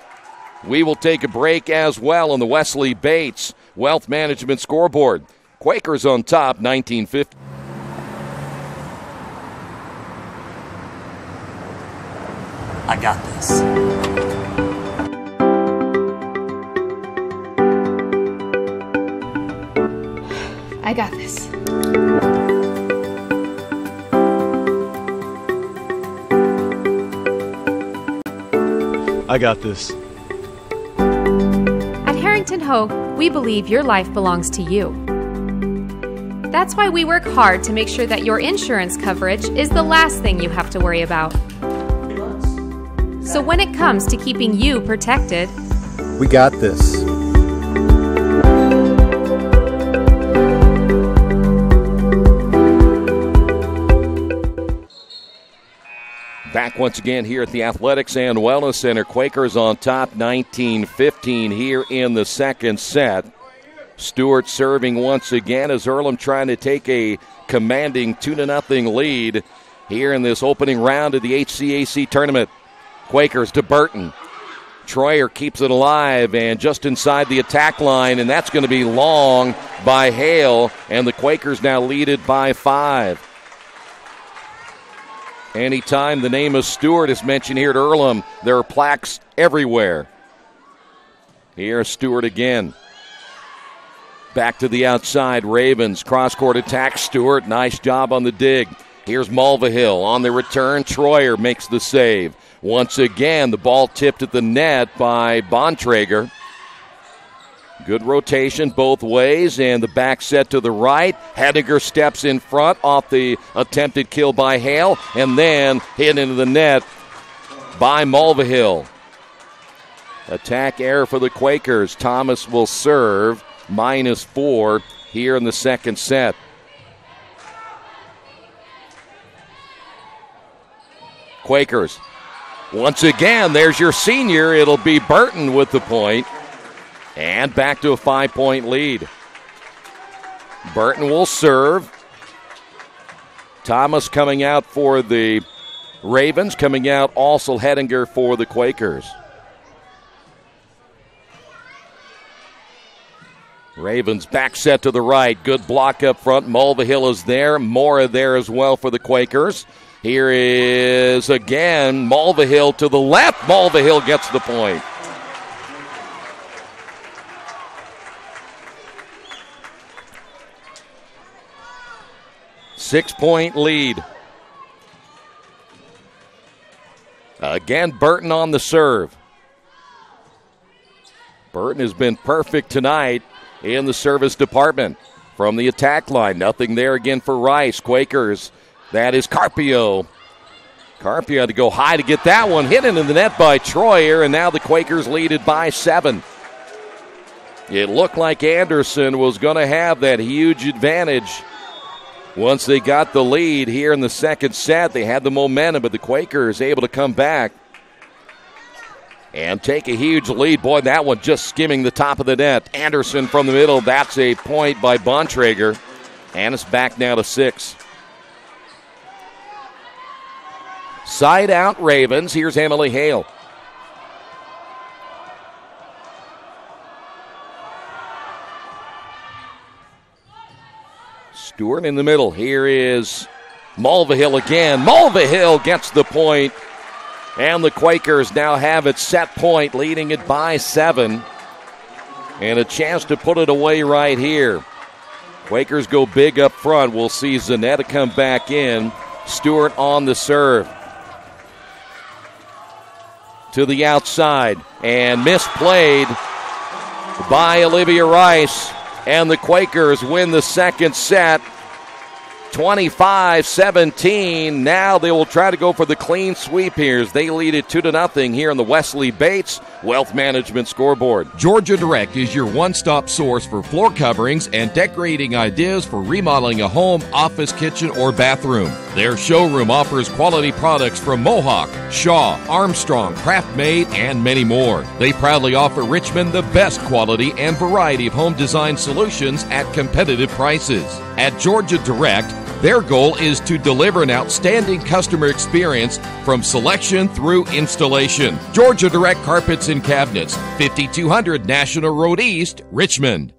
We will take a break as well on the Wesley Bates Wealth Management scoreboard. Quakers on top, 19-15. I got this. I got this. I got this. At Harrington Hogue, we believe your life belongs to you. That's why we work hard to make sure that your insurance coverage is the last thing you have to worry about. So when it comes to keeping you protected, We got this. Back once again here at the Athletics and Wellness Center. Quakers on top, 19-15 here in the second set. Stewart serving once again as Earlham trying to take a commanding 2-0 lead here in this opening round of the HCAC tournament. Quakers to Burton. Troyer keeps it alive and just inside the attack line, and that's going to be long by Hale, and the Quakers now lead it by 5. Anytime the name of Stewart is mentioned here at Earlham, there are plaques everywhere. Here's Stewart again. Back to the outside, Ravens. Cross-court attack, Stewart. Nice job on the dig. Here's Mulvihill on the return. Troyer makes the save. Once again, the ball tipped at the net by Bontrager. Good rotation both ways, and the back set to the right. Hediger steps in front off the attempted kill by Hale, and then hit into the net by Mulvihill. Attack error for the Quakers. Thomas will serve, -4 here in the second set. Quakers. Once again, there's your senior. It'll be Burton with the point. And back to a 5-point lead. Burton will serve. Thomas coming out for the Ravens. Coming out also Hedinger for the Quakers. Ravens back set to the right. Good block up front. Mulvihill is there. Mora there as well for the Quakers. Here is again Mulvihill to the left. Mulvihill gets the point. Six-point lead. Again, Burton on the serve. Burton has been perfect tonight in the service department. From the attack line, nothing there again for Rice. Quakers, that is Carpio. Carpio had to go high to get that one. Hit into the net by Troyer, and now the Quakers lead it by 7. It looked like Anderson was going to have that huge advantage. Once they got the lead here in the second set, they had the momentum, but the Quakers able to come back and take a huge lead. Boy, that one just skimming the top of the net. Anderson from the middle. That's a point by Bontrager. And it's back now to 6. Side out Ravens. Here's Emily Hale. Stewart in the middle. Here is Mulvihill again. Mulvihill gets the point. And the Quakers now have it set point, leading it by 7. And a chance to put it away right here. Quakers go big up front. We'll see Zanetta come back in. Stewart on the serve. To the outside. And misplayed by Olivia Rice. And the Quakers win the second set, 25-17. Now they will try to go for the clean sweep here as they lead it 2-0 here on the Wesley Bates Wealth Management scoreboard. Georgia Direct is your one-stop source for floor coverings and decorating ideas for remodeling a home, office, kitchen, or bathroom. Their showroom offers quality products from Mohawk, Shaw, Armstrong, Craft Made, and many more. They proudly offer Richmond the best quality and variety of home design solutions at competitive prices. At Georgia Direct, their goal is to deliver an outstanding customer experience from selection through installation. Georgia Direct Carpets and Cabinets, 5200 National Road East, Richmond.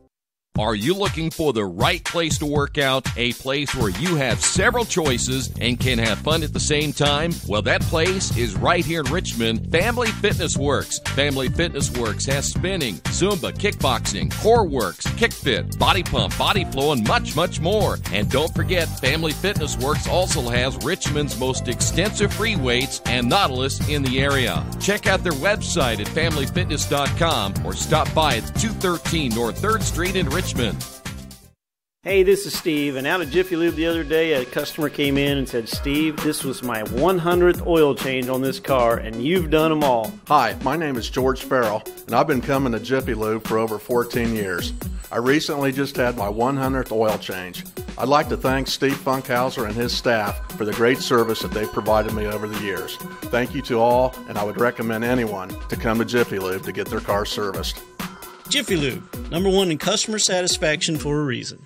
Are you looking for the right place to work out? A place where you have several choices and can have fun at the same time? Well, that place is right here in Richmond, Family Fitness Works. Family Fitness Works has spinning, Zumba, kickboxing, core works, kick fit, body pump, body flow, and much, much more. And don't forget, Family Fitness Works also has Richmond's most extensive free weights and Nautilus in the area. Check out their website at familyfitness.com or stop by at 213 North 3rd Street in Richmond. Hey, this is Steve, and out of Jiffy Lube the other day, a customer came in and said, Steve, this was my 100th oil change on this car, and you've done them all. Hi, my name is George Farrell, and I've been coming to Jiffy Lube for over 14 years. I recently just had my 100th oil change. I'd like to thank Steve Funkhauser and his staff for the great service that they've provided me over the years. Thank you to all, and I would recommend anyone to come to Jiffy Lube to get their car serviced. Jiffy Lube, #1 in customer satisfaction for a reason.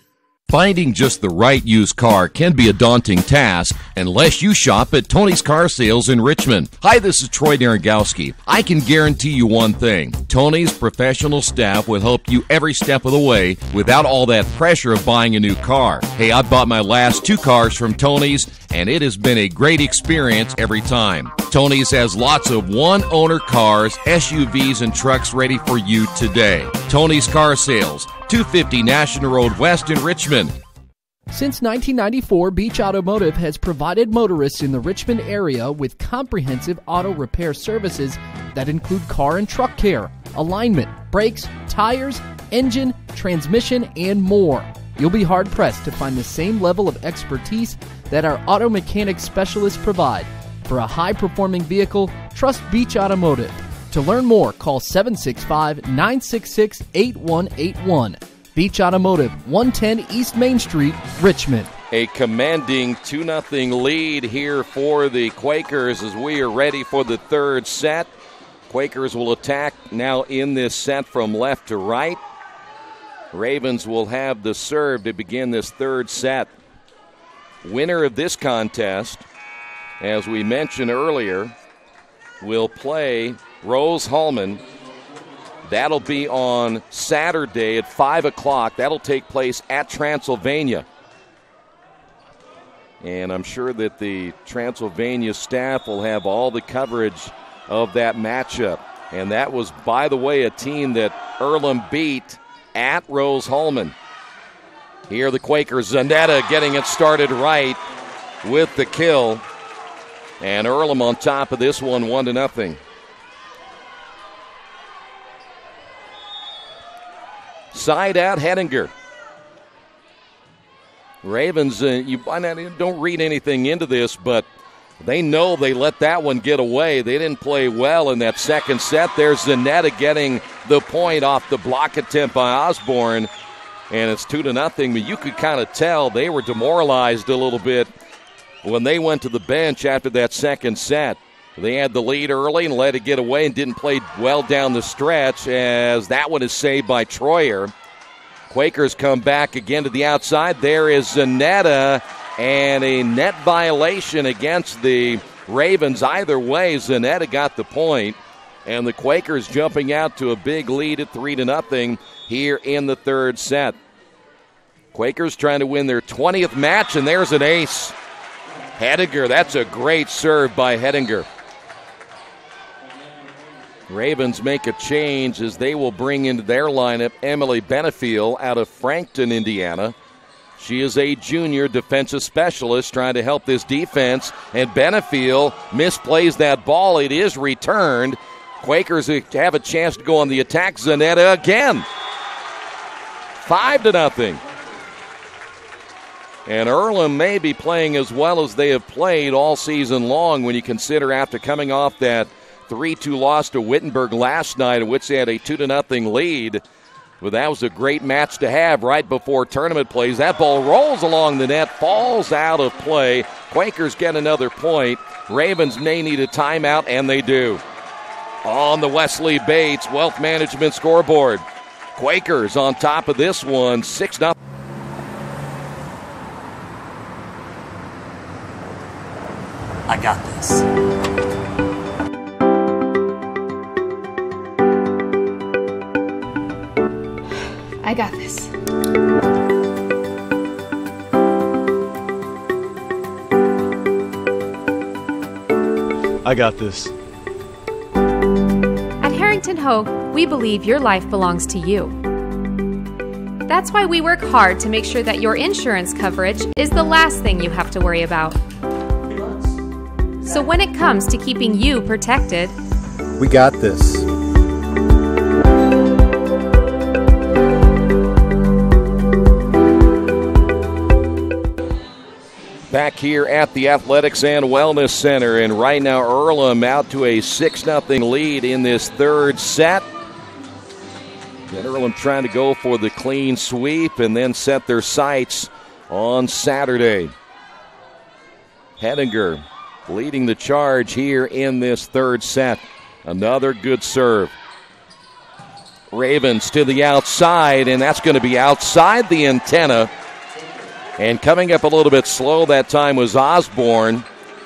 Finding just the right used car can be a daunting task unless you shop at Tony's Car Sales in Richmond. Hi, this is Troy Naragowski. I can guarantee you one thing. Tony's professional staff will help you every step of the way without all that pressure of buying a new car. Hey, I bought my last 2 cars from Tony's, and it has been a great experience every time. Tony's has lots of one-owner cars, SUVs, and trucks ready for you today. Tony's Car Sales, 250 National Road West in Richmond. Since 1994, Beach Automotive has provided motorists in the Richmond area with comprehensive auto repair services that include car and truck care, alignment, brakes, tires, engine, transmission, and more. You'll be hard-pressed to find the same level of expertise that our auto mechanic specialists provide. For a high-performing vehicle, trust Beach Automotive. To learn more, call 765-966-8181. Beach Automotive, 110 East Main Street, Richmond. A commanding 2-0 lead here for the Quakers as we are ready for the third set. Quakers will attack now in this set from left to right. Ravens will have the serve to begin this third set. Winner of this contest, as we mentioned earlier, will play Rose Hallman. That'll be on Saturday at 5 o'clock. That'll take place at Transylvania. And I'm sure that the Transylvania staff will have all the coverage of that matchup. And that was, by the way, a team that Earlham beat at Rose Hallman. Here the Quakers, Zanetta getting it started right with the kill. And Earlham on top of this one, 1-0. Side out, Hettinger. Ravens, you don't read anything into this, but they know they let that one get away. They didn't play well in that second set. There's Zanetta getting the point off the block attempt by Osborne, and it's 2-0. But you could kind of tell they were demoralized a little bit when they went to the bench after that second set. They had the lead early and let it get away and didn't play well down the stretch, as that one is saved by Troyer. Quakers come back again to the outside. There is Zanetta, and a net violation against the Ravens. Either way, Zanetta got the point, and the Quakers jumping out to a big lead at 3-0 here in the third set. Quakers trying to win their 20th match, and there's an ace. Hedinger, that's a great serve by Hedinger. Ravens make a change as they will bring into their lineup Emily Benefiel out of Frankton, Indiana. She is a junior defensive specialist trying to help this defense, and Benefiel misplays that ball. It is returned. Quakers have a chance to go on the attack. Zanetta again. 5-0. And Earlham may be playing as well as they have played all season long when you consider after coming off that 3-2 loss to Wittenberg last night, in which they had a 2-0 lead. But that was a great match to have right before tournament plays. That ball rolls along the net, falls out of play. Quakers get another point. Ravens may need a timeout, and they do. On the Wesley Bates Wealth Management scoreboard, Quakers on top of this one, 6-0. I got this. I got this. I got this. At Harrington Hogue, we believe your life belongs to you. That's why we work hard to make sure that your insurance coverage is the last thing you have to worry about. So when it comes to keeping you protected, We got this. Back here at the Athletics and Wellness Center, and right now Earlham out to a 6-0 lead in this third set. And Earlham trying to go for the clean sweep and then set their sights on Saturday. Hedinger leading the charge here in this third set. Another good serve. Ravens to the outside, and that's going to be outside the antenna. And coming up a little bit slow that time was Osborne.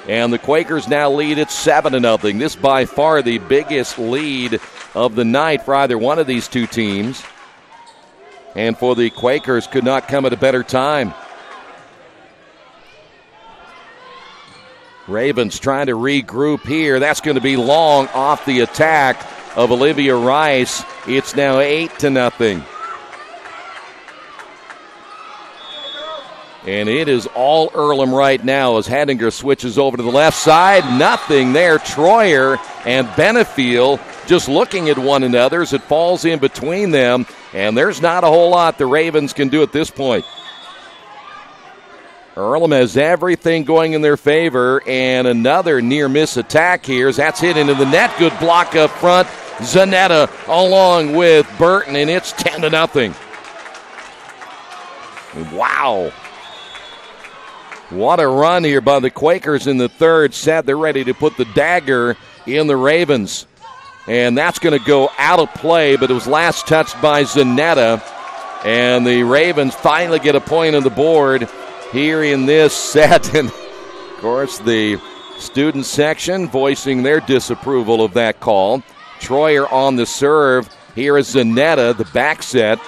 And the Quakers now lead at 7-0. This by far the biggest lead of the night for either one of these two teams. And for the Quakers, could not come at a better time. Ravens trying to regroup here. That's going to be long off the attack of Olivia Rice. It's now 8-0. And it is all Earlham right now as Hedinger switches over to the left side. Nothing there. Troyer and Benefiel just looking at one another as it falls in between them. And there's not a whole lot the Ravens can do at this point. Earlham has everything going in their favor, and another near-miss attack here as that's hit into the net. Good block up front. Zanetta along with Burton, and it's 10-0. Wow. What a run here by the Quakers in the third set. They're ready to put the dagger in the Ravens. And that's going to go out of play, but it was last touched by Zanetta. And the Ravens finally get a point on the board here in this set. And, of course, the student section voicing their disapproval of that call. Troyer on the serve. Here is Zanetta, the back set.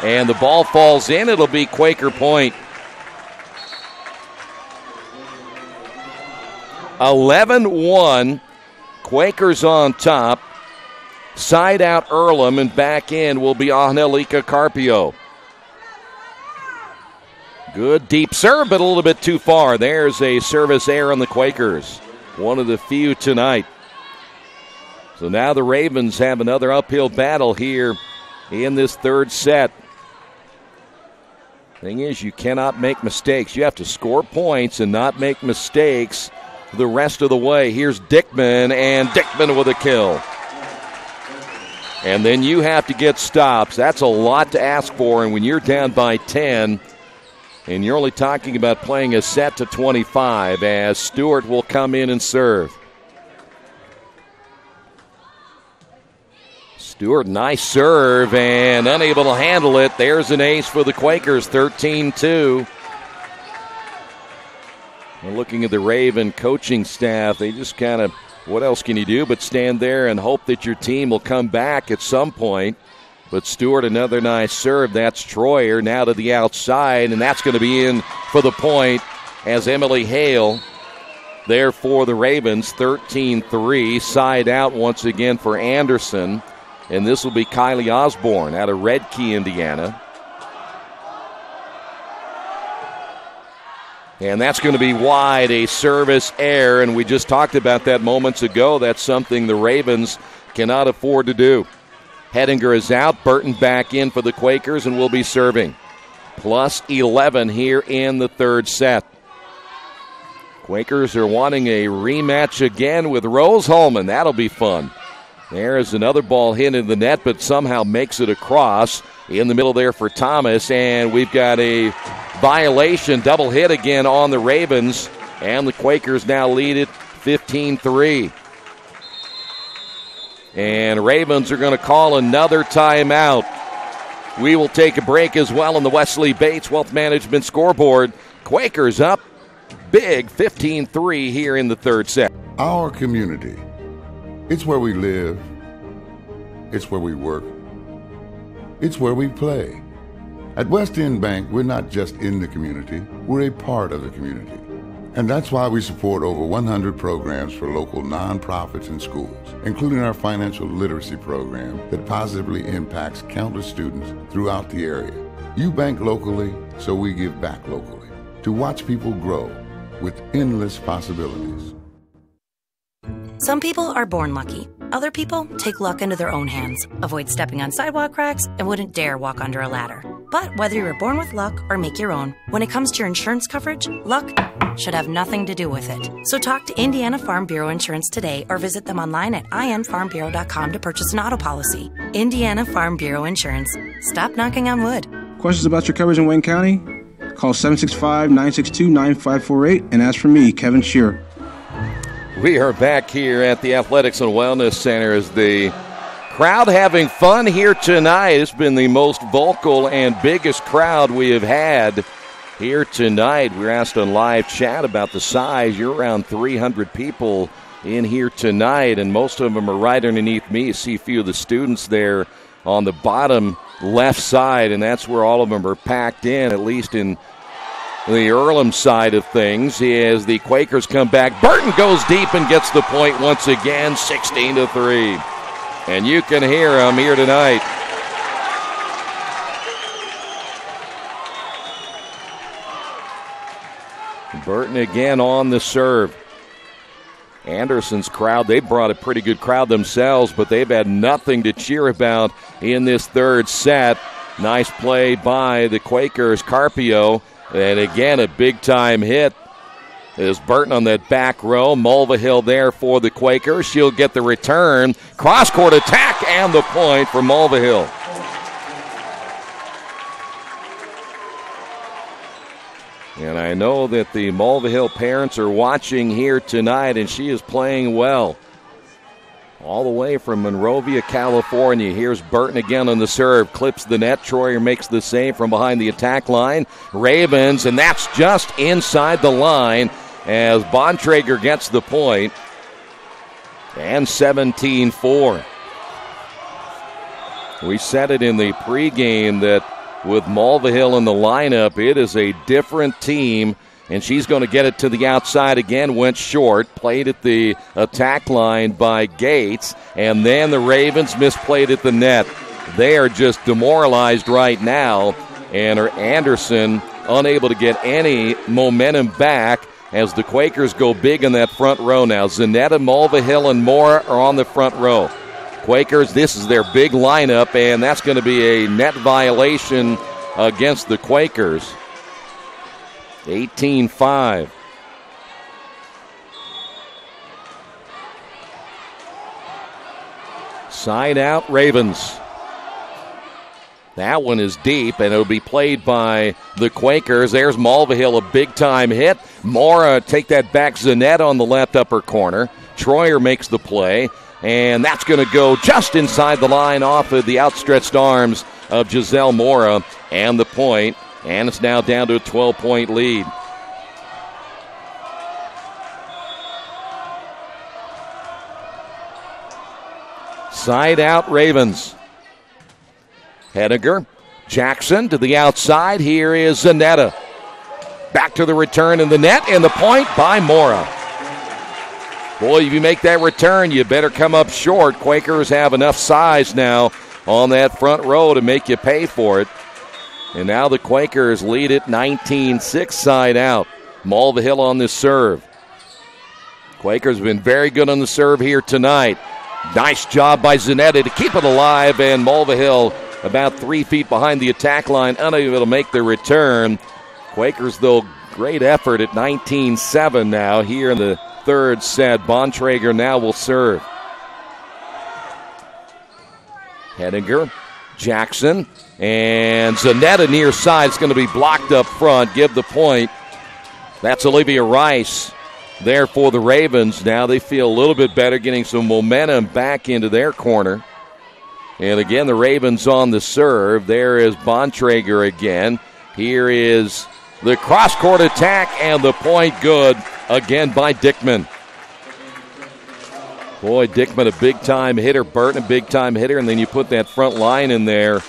And the ball falls in. It'll be Quaker point. 11-1. Quakers on top. Side out Earlham, and back in will be Angelica Carpio. Good deep serve, but a little bit too far. There's a service error on the Quakers. One of the few tonight. So now the Ravens have another uphill battle here in this third set. Thing is, you cannot make mistakes. You have to score points and not make mistakes the rest of the way. Here's Dickman, and Dickman with a kill. And then you have to get stops. That's a lot to ask for, and when you're down by 10, and you're only talking about playing a set to 25, as Stewart will come in and serve. Stewart, nice serve, and unable to handle it. There's an ace for the Quakers, 13-2. Looking at the Raven coaching staff, they just kind of, what else can you do but stand there and hope that your team will come back at some point. But Stewart, another nice serve. That's Troyer now to the outside, and that's going to be in for the point as Emily Hale there for the Ravens, 13-3. Side out once again for Anderson, and this will be Kylie Osborne out of Red Key, Indiana. And that's going to be wide, a service error, and we just talked about that moments ago. That's something the Ravens cannot afford to do. Hedinger is out, Burton back in for the Quakers, and will be serving. Plus 11 here in the third set. Quakers are wanting a rematch again with Rose Holman. That'll be fun. There's another ball hit in the net, but somehow makes it across. In the middle there for Thomas, and we've got a violation, double hit again on the Ravens, and the Quakers now lead it 15-3. And Ravens are going to call another timeout. We will take a break as well on the Wesley Bates Wealth Management scoreboard. Quakers up big, 15-3 here in the third set. Our community, it's where we live, it's where we work, it's where we play. At West End Bank, we're not just in the community, we're a part of the community. And that's why we support over 100 programs for local nonprofits and schools, including our financial literacy program that positively impacts countless students throughout the area. You bank locally, so we give back locally to watch people grow with endless possibilities. Some people are born lucky. Other people take luck into their own hands, avoid stepping on sidewalk cracks, and wouldn't dare walk under a ladder. But whether you're born with luck or make your own, when it comes to your insurance coverage, luck should have nothing to do with it. So talk to Indiana Farm Bureau Insurance today or visit them online at infarmbureau.com to purchase an auto policy. Indiana Farm Bureau Insurance. Stop knocking on wood. Questions about your coverage in Wayne County? Call 765-962-9548 and ask for me, Kevin Shearer. We are back here at the Athletics and Wellness Center as the crowd having fun here tonight. It's been the most vocal and biggest crowd we have had here tonight. We're asked on live chat about the size. You're around 300 people in here tonight, and most of them are right underneath me. You see a few of the students there on the bottom left side, and that's where all of them are packed in, at least in the Earlham side of things. As the Quakers come back, Burton goes deep and gets the point once again, 16-3. And you can hear them here tonight. Burton again on the serve. Anderson's crowd, they brought a pretty good crowd themselves, but they've had nothing to cheer about in this third set. Nice play by the Quakers, Carpio. And again, a big-time hit is Burton on that back row. Mulvihill there for the Quakers. She'll get the return. Cross-court attack and the point for Mulvihill. And I know that the Mulvihill parents are watching here tonight, and she is playing well. All the way from Monrovia, California. Here's Burton again on the serve. Clips the net. Troyer makes the save from behind the attack line. Ravens, and that's just inside the line as Bontrager gets the point. And 17-4. We said it in the pregame that with Mulvihill in the lineup, it is a different team. And she's going to get it to the outside again. Went short. Played at the attack line by Gates. And then the Ravens misplayed at the net. They are just demoralized right now. And Anderson unable to get any momentum back as the Quakers go big in that front row now. Zanetta, Mulvihill, and Moore are on the front row. Quakers, this is their big lineup, and that's going to be a net violation against the Quakers. 18-5. Side out, Ravens. That one is deep, and it'll be played by the Quakers. There's Mulvihill, a big-time hit. Mora take that back. Zanette on the left upper corner. Troyer makes the play. and that's going to go just inside the line off of the outstretched arms of Giselle Mora, and the point, and it's now down to a 12-point lead. Side out Ravens. Hediger, Jackson to the outside. Here is Zanetta. Back to the return in the net, and the point by Mora. Boy, if you make that return, you better come up short. Quakers have enough size now on that front row to make you pay for it. And now the Quakers lead it 19-6 side out. Mulvihill on the serve. Quakers have been very good on the serve here tonight. Nice job by Zanetti to keep it alive, and Mulvihill about 3 feet behind the attack line, unable to make the return. Quakers, though, great effort at 19-7 now here in the third set. Bontrager now will serve. Hediger, Jackson, and Zanetta near side is going to be blocked up front. Give the point. That's Olivia Rice there for the Ravens. Now they feel a little bit better, getting some momentum back into their corner. And again, the Ravens on the serve. There is Bontrager again. Here is the cross-court attack, and the point good again by Dickman. Boy, Dickman a big-time hitter, Burton a big-time hitter, and then you put that front line in there.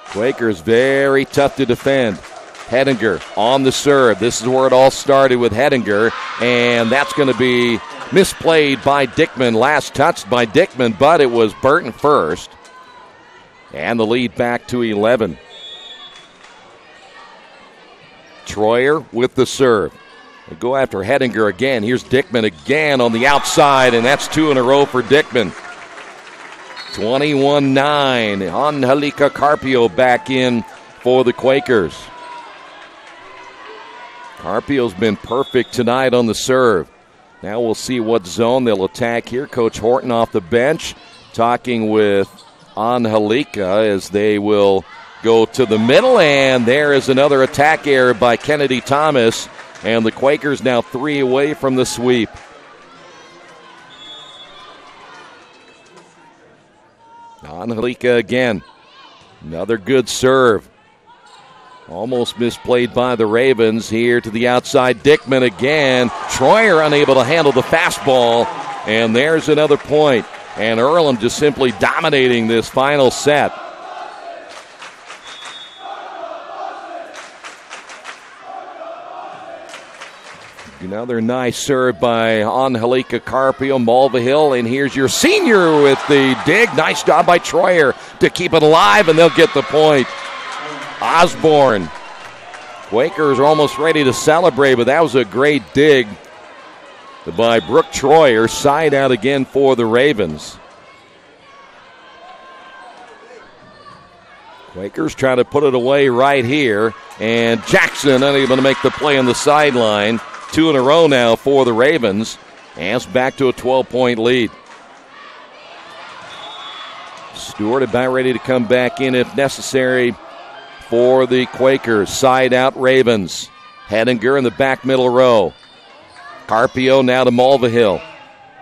Quakers very tough to defend. Hediger on the serve. This is where it all started with Hediger, and that's going to be misplayed by Dickman. Last touched by Dickman, but it was Burton first. And the lead back to 11. Troyer with the serve. They go after Hediger again. Here's Dickman again on the outside, and that's 2 in a row for Dickman. 21-9. Angelica Carpio back in for the Quakers. Carpio's been perfect tonight on the serve. Now we'll see what zone they'll attack here. Coach Horton off the bench talking with Angelica as they will go to the middle, and there is another attack error by Kennedy Thomas, and the Quakers now 3 away from the sweep. Angelica again. Another good serve. Almost misplayed by the Ravens. Here to the outside, Dickman again. Troyer unable to handle the fastball, and there's another point. And Earlham just simply dominating this final set. Another nice serve by Angelica Carpio, Mulvihill, and here's your senior with the dig. Nice job by Troyer to keep it alive, and they'll get the point. Osborne. Quakers are almost ready to celebrate, but that was a great dig by Brooke Troyer. Side out again for the Ravens. Quakers trying to put it away right here, and Jackson unable to make the play on the sideline. 2 in a row now for the Ravens, and it's back to a 12-point lead. Stewart about ready to come back in if necessary for the Quakers. Side out Ravens. Hediger in the back middle row. Carpio now to Mulvihill.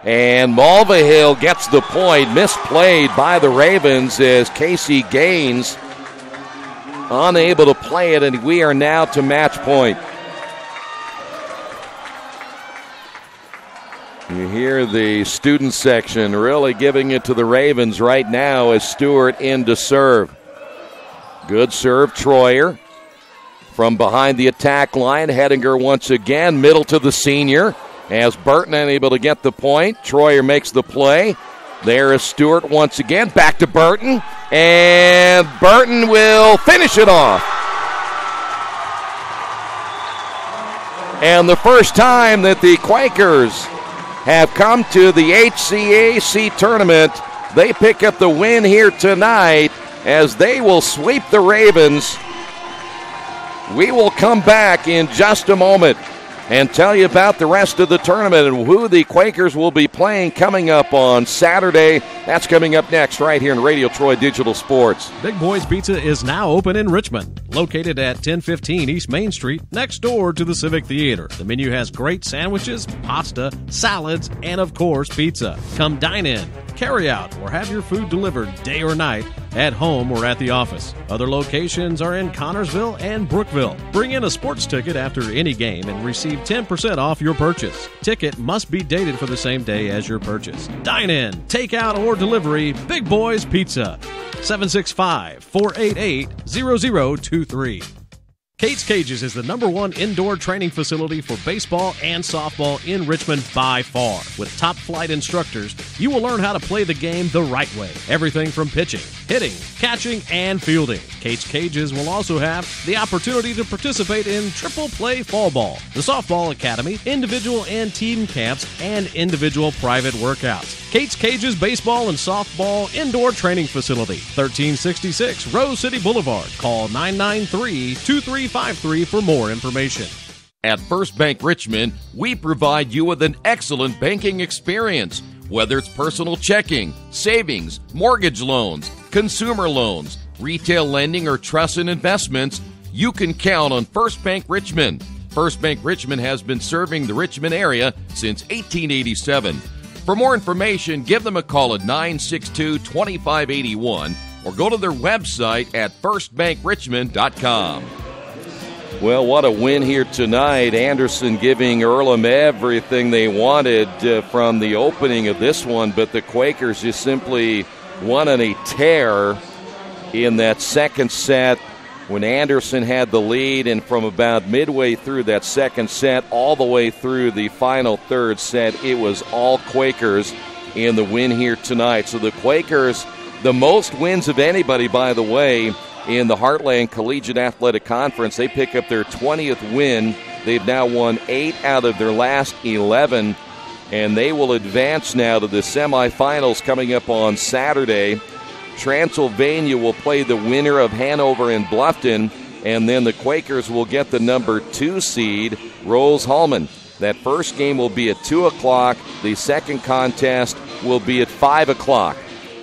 And Mulvihill gets the point. Misplayed by the Ravens as Casey Gaines unable to play it, and we are now to match point. You hear the student section really giving it to the Ravens right now as Stewart in to serve. Good serve, Troyer. From behind the attack line, Hediger once again, middle to the senior. As Burton unable to get the point, Troyer makes the play. There is Stewart once again, back to Burton. And Burton will finish it off. And the first time that the Quakers have come to the HCAC tournament, they pick up the win here tonight as they will sweep the Ravens. We will come back in just a moment and tell you about the rest of the tournament and who the Quakers will be playing coming up on Saturday. That's coming up next right here in Radio Troy Digital Sports. Big Boys Pizza is now open in Richmond, located at 1015 East Main Street, next door to the Civic Theater. The menu has great sandwiches, pasta, salads, and of course pizza. Come dine in, carry-out, or have your food delivered day or night, at home or at the office. Other locations are in Connorsville and Brookville. Bring in a sports ticket after any game and receive 10% off your purchase. Ticket must be dated for the same day as your purchase. Dine in, take out, or delivery, Big Boys Pizza. 765-488-0023. Kate's Cages is the #1 indoor training facility for baseball and softball in Richmond by far. With top-flight instructors, you will learn how to play the game the right way. Everything from pitching, hitting, catching, and fielding. Kate's Cages will also have the opportunity to participate in triple play fall ball, the softball academy, individual and team camps, and individual private workouts. Kate's Cages Baseball and Softball Indoor Training Facility, 1366 Rose City Boulevard. Call 993-2353 for more information. At First Bank Richmond, we provide you with an excellent banking experience. Whether it's personal checking, savings, mortgage loans, consumer loans, retail lending, or trust and investments, you can count on First Bank Richmond. First Bank Richmond has been serving the Richmond area since 1887. For more information, give them a call at 962-2581 or go to their website at firstbankrichmond.com. Well, what a win here tonight. Anderson giving Earlham everything they wanted from the opening of this one, but the Quakers just simply won on a tear in that second set when Anderson had the lead, and from about midway through that second set all the way through the final third set, it was all Quakers in the win here tonight. So the Quakers, the most wins of anybody, by the way, in the Heartland Collegiate Athletic Conference. They pick up their 20th win. They've now won 8 out of their last 11, and they will advance now to the semifinals coming up on Saturday. Transylvania will play the winner of Hanover and Bluffton, and then the Quakers will get the #2 seed, Rose-Hulman. That first game will be at 2 o'clock. The second contest will be at 5 o'clock.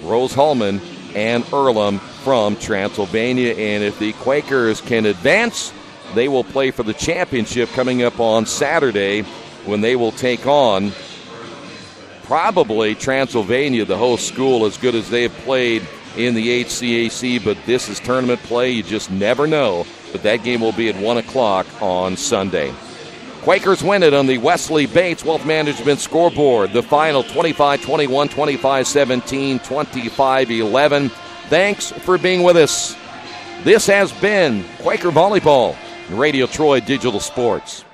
Rose-Hulman and Earlham from Transylvania. And if the Quakers can advance, they will play for the championship coming up on Saturday when they will take on probably Transylvania, the host school, as good as they have played in the HCAC, but this is tournament play. You just never know. But that game will be at 1 o'clock on Sunday. Quakers win it on the Wesley Bates Wealth Management scoreboard. The final 25-21, 25-17, 25-11. Thanks for being with us. This has been Quaker Volleyball, Radio Troy Digital Sports.